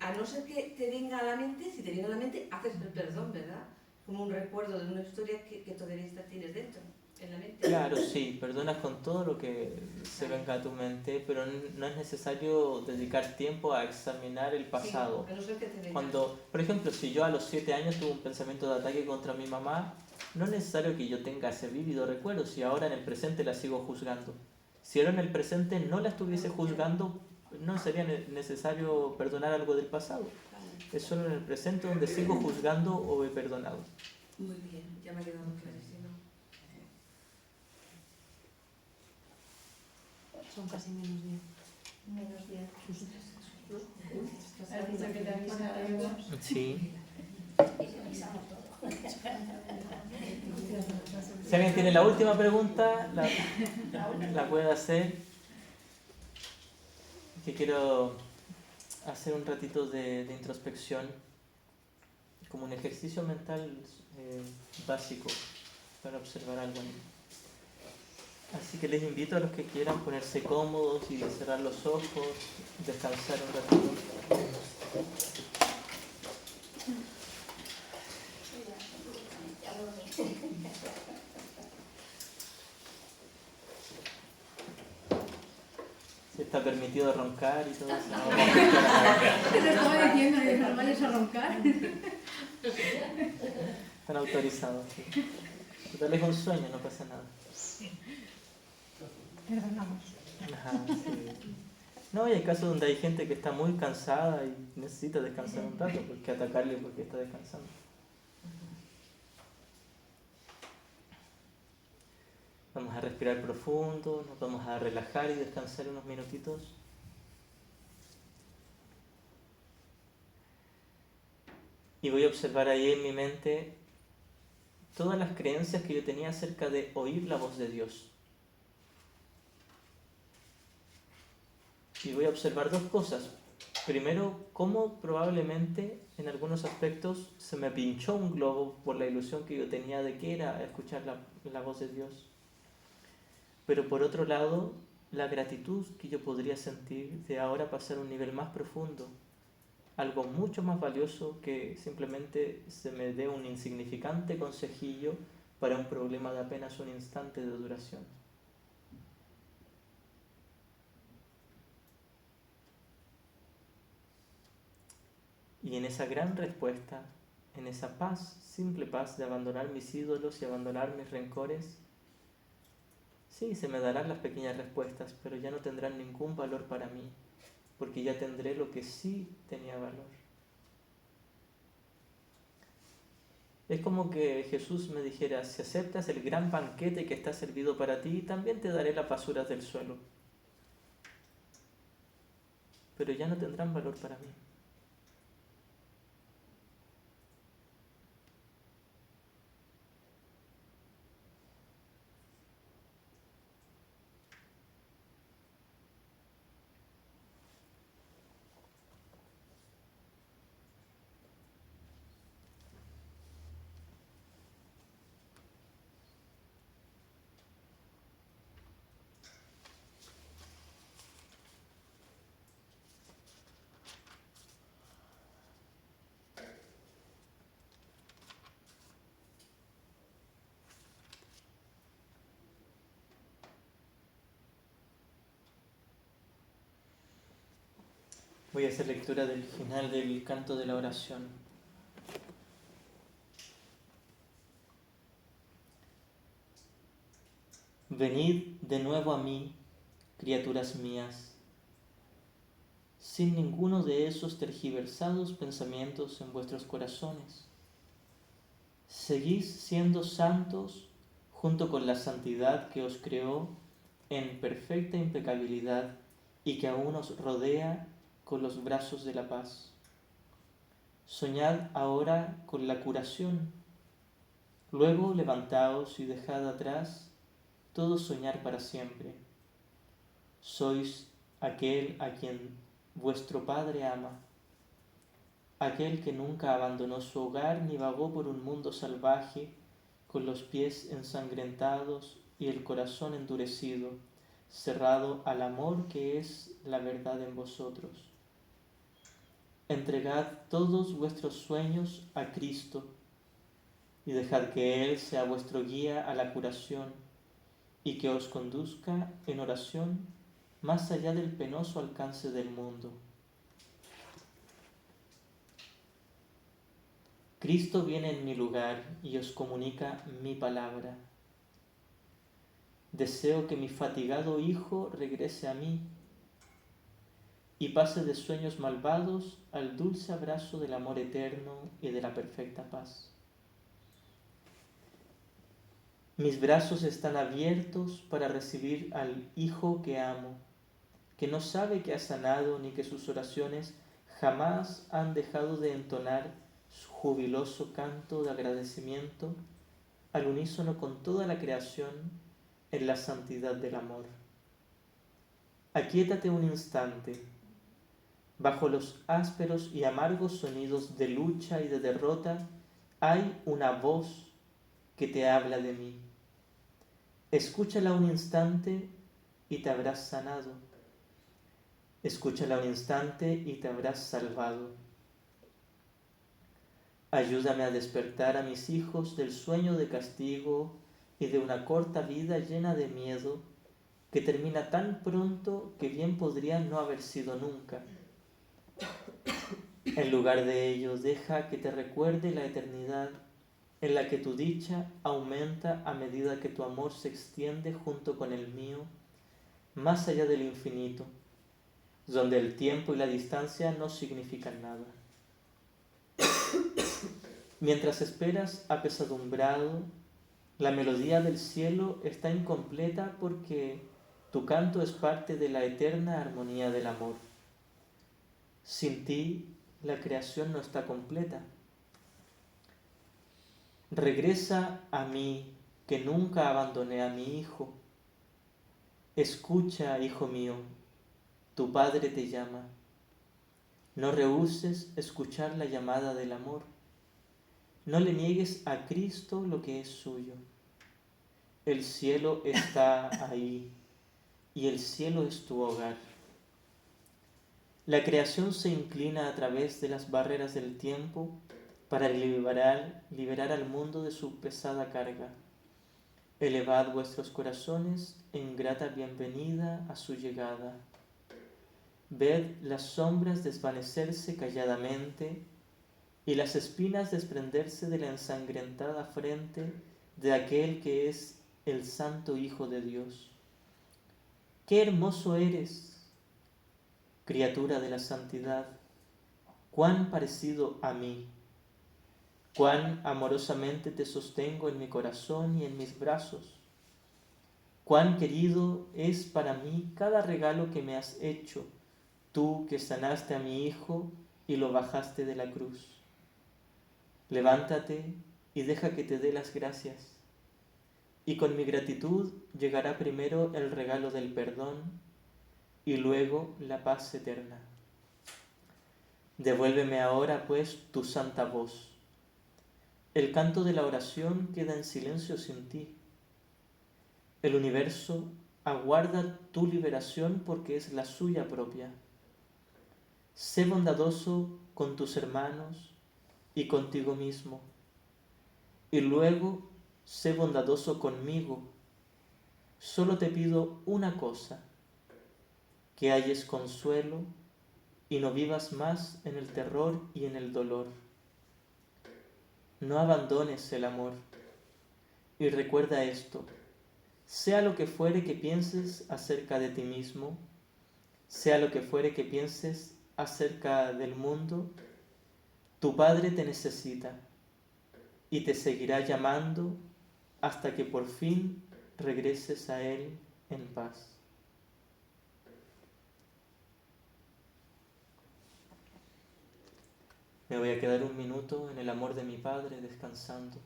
A no ser que te venga a la mente, si te viene a la mente, haces el perdón, ¿verdad? Como un recuerdo de una historia que todavía tienes dentro, en la mente. Claro, sí, perdonas con todo lo que se venga a tu mente, pero no es necesario dedicar tiempo a examinar el pasado. Sí, a no ser que te venga. Cuando, por ejemplo, si yo a los 7 años tuve un pensamiento de ataque contra mi mamá, no es necesario que yo tenga ese vívido recuerdo, si ahora en el presente la sigo juzgando. Si ahora en el presente no la estuviese juzgando, no sería necesario perdonar algo del pasado. Es solo en el presente donde sigo juzgando o he perdonado. Muy bien, ya me ha quedado clarísimo. Son casi menos 10. Menos 10. ¿Has dicho que te avisaremos? Sí. Y revisamos todo. Si alguien tiene la última pregunta, la puede hacer. Que quiero hacer un ratito de introspección, como un ejercicio mental básico para observar algo en mí. Así que les invito a los que quieran ponerse cómodos y cerrar los ojos, descansar un ratito. Si está permitido roncar y todo eso. No, Te lo estaba diciendo, que no vayas a roncar. están autorizados. Sí. Total es un sueño, no pasa nada. Perdonamos. Ajá, sí. No, y hay casos donde hay gente que está muy cansada y necesita descansar un rato, porque atacarle porque está descansando. Vamos a respirar profundo, nos vamos a relajar y descansar unos minutitos. Y voy a observar ahí en mi mente todas las creencias que yo tenía acerca de oír la voz de Dios. Y voy a observar dos cosas. Primero, cómo probablemente en algunos aspectos se me pinchó un globo por la ilusión que yo tenía de que era escuchar la voz de Dios. Pero por otro lado, la gratitud que yo podría sentir de ahora pasar a un nivel más profundo, algo mucho más valioso que simplemente se me dé un insignificante consejillo para un problema de apenas un instante de duración. Y en esa gran respuesta, en esa paz, simple paz de abandonar mis ídolos y abandonar mis rencores, sí, se me darán las pequeñas respuestas, pero ya no tendrán ningún valor para mí, porque ya tendré lo que sí tenía valor. Es como que Jesús me dijera, si aceptas el gran banquete que está servido para ti, también te daré las basuras del suelo, pero ya no tendrán valor para mí. Voy a hacer lectura del final del canto de la oración. Venid de nuevo a mí, criaturas mías, sin ninguno de esos tergiversados pensamientos en vuestros corazones. Seguís siendo santos junto con la santidad que os creó en perfecta impecabilidad y que aún os rodea con los brazos de la paz. Soñad ahora con la curación. Luego levantaos y dejad atrás todo soñar para siempre. Sois aquel a quien vuestro Padre ama, aquel que nunca abandonó su hogar ni vagó por un mundo salvaje con los pies ensangrentados y el corazón endurecido, cerrado al amor que es la verdad en vosotros. Entregad todos vuestros sueños a Cristo y dejad que Él sea vuestro guía a la curación y que os conduzca en oración más allá del penoso alcance del mundo. Cristo viene en mi lugar y os comunica mi palabra. Deseo que mi fatigado hijo regrese a mí y pase de sueños malvados al dulce abrazo del amor eterno y de la perfecta paz. Mis brazos están abiertos para recibir al hijo que amo, que no sabe que ha sanado ni que sus oraciones jamás han dejado de entonar su jubiloso canto de agradecimiento al unísono con toda la creación en la santidad del amor. Aquíétate un instante. Bajo los ásperos y amargos sonidos de lucha y de derrota hay una voz que te habla de mí. Escúchala un instante y te habrás sanado. Escúchala un instante y te habrás salvado. Ayúdame a despertar a mis hijos del sueño de castigo y de una corta vida llena de miedo que termina tan pronto que bien podría no haber sido nunca. En lugar de ello, deja que te recuerde la eternidad en la que tu dicha aumenta a medida que tu amor se extiende junto con el mío, más allá del infinito, donde el tiempo y la distancia no significan nada. Mientras esperas apesadumbrado, la melodía del cielo está incompleta porque tu canto es parte de la eterna armonía del amor. Sin ti, la creación no está completa. Regresa a mí, que nunca abandoné a mi hijo. Escucha, hijo mío, tu padre te llama. No rehúses escuchar la llamada del amor. No le niegues a Cristo lo que es suyo. El cielo está ahí y el cielo es tu hogar. La creación se inclina a través de las barreras del tiempo para liberar al mundo de su pesada carga. Elevad vuestros corazones en grata bienvenida a su llegada. Ved las sombras desvanecerse calladamente y las espinas desprenderse de la ensangrentada frente de aquel que es el Santo Hijo de Dios. ¡Qué hermoso eres, criatura de la santidad! ¡Cuán parecido a mí! ¡Cuán amorosamente te sostengo en mi corazón y en mis brazos! ¡Cuán querido es para mí cada regalo que me has hecho, tú que sanaste a mi hijo y lo bajaste de la cruz! Levántate y deja que te dé las gracias, y con mi gratitud llegará primero el regalo del perdón y luego la paz eterna. Devuélveme ahora, pues, tu santa voz. El canto de la oración queda en silencio sin ti. El universo aguarda tu liberación porque es la suya propia. Sé bondadoso con tus hermanos y contigo mismo, y luego sé bondadoso conmigo. Solo te pido una cosa, que halles consuelo y no vivas más en el terror y en el dolor. No abandones el amor. Y recuerda esto, sea lo que fuere que pienses acerca de ti mismo, sea lo que fuere que pienses acerca del mundo, tu Padre te necesita y te seguirá llamando hasta que por fin regreses a Él en paz. Me voy a quedar un minuto en el amor de mi Padre descansando.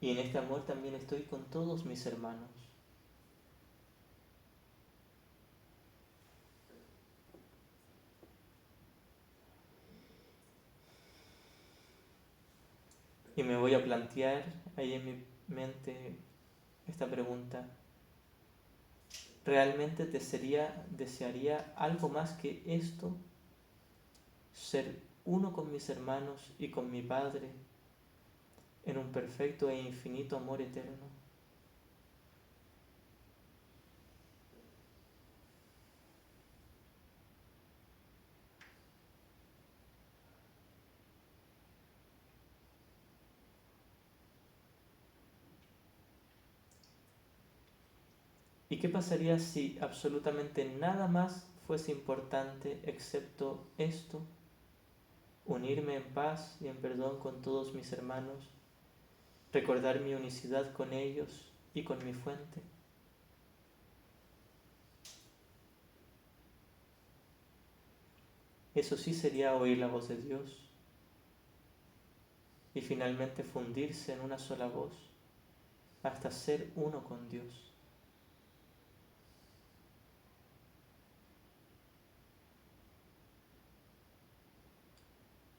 Y en este amor también estoy con todos mis hermanos. Y me voy a plantear ahí en mi mente esta pregunta. ¿Realmente desearía algo más que esto? Ser uno con mis hermanos y con mi Padre en un perfecto e infinito amor eterno. ¿Y qué pasaría si absolutamente nada más fuese importante excepto esto? Unirme en paz y en perdón con todos mis hermanos, recordar mi unicidad con ellos y con mi fuente. Eso sí sería oír la voz de Dios y finalmente fundirse en una sola voz hasta ser uno con Dios.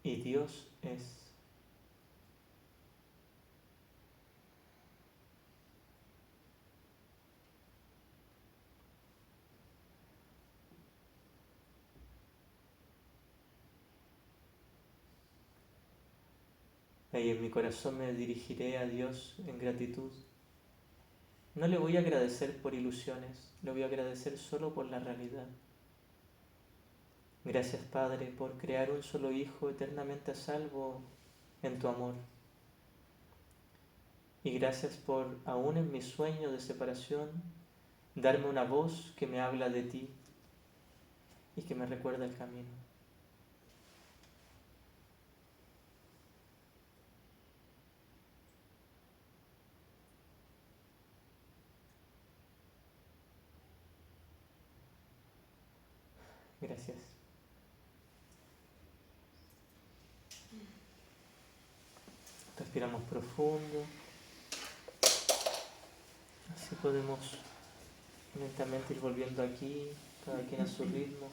Y Dios es. Y en mi corazón me dirigiré a Dios en gratitud. No le voy a agradecer por ilusiones, le voy a agradecer solo por la realidad. Gracias, Padre, por crear un solo Hijo eternamente a salvo en tu amor. Y gracias por, aún en mi sueño de separación, darme una voz que me habla de ti y que me recuerda el camino. Gracias. Respiramos profundo. Así podemos lentamente ir volviendo aquí, cada quien a su ritmo.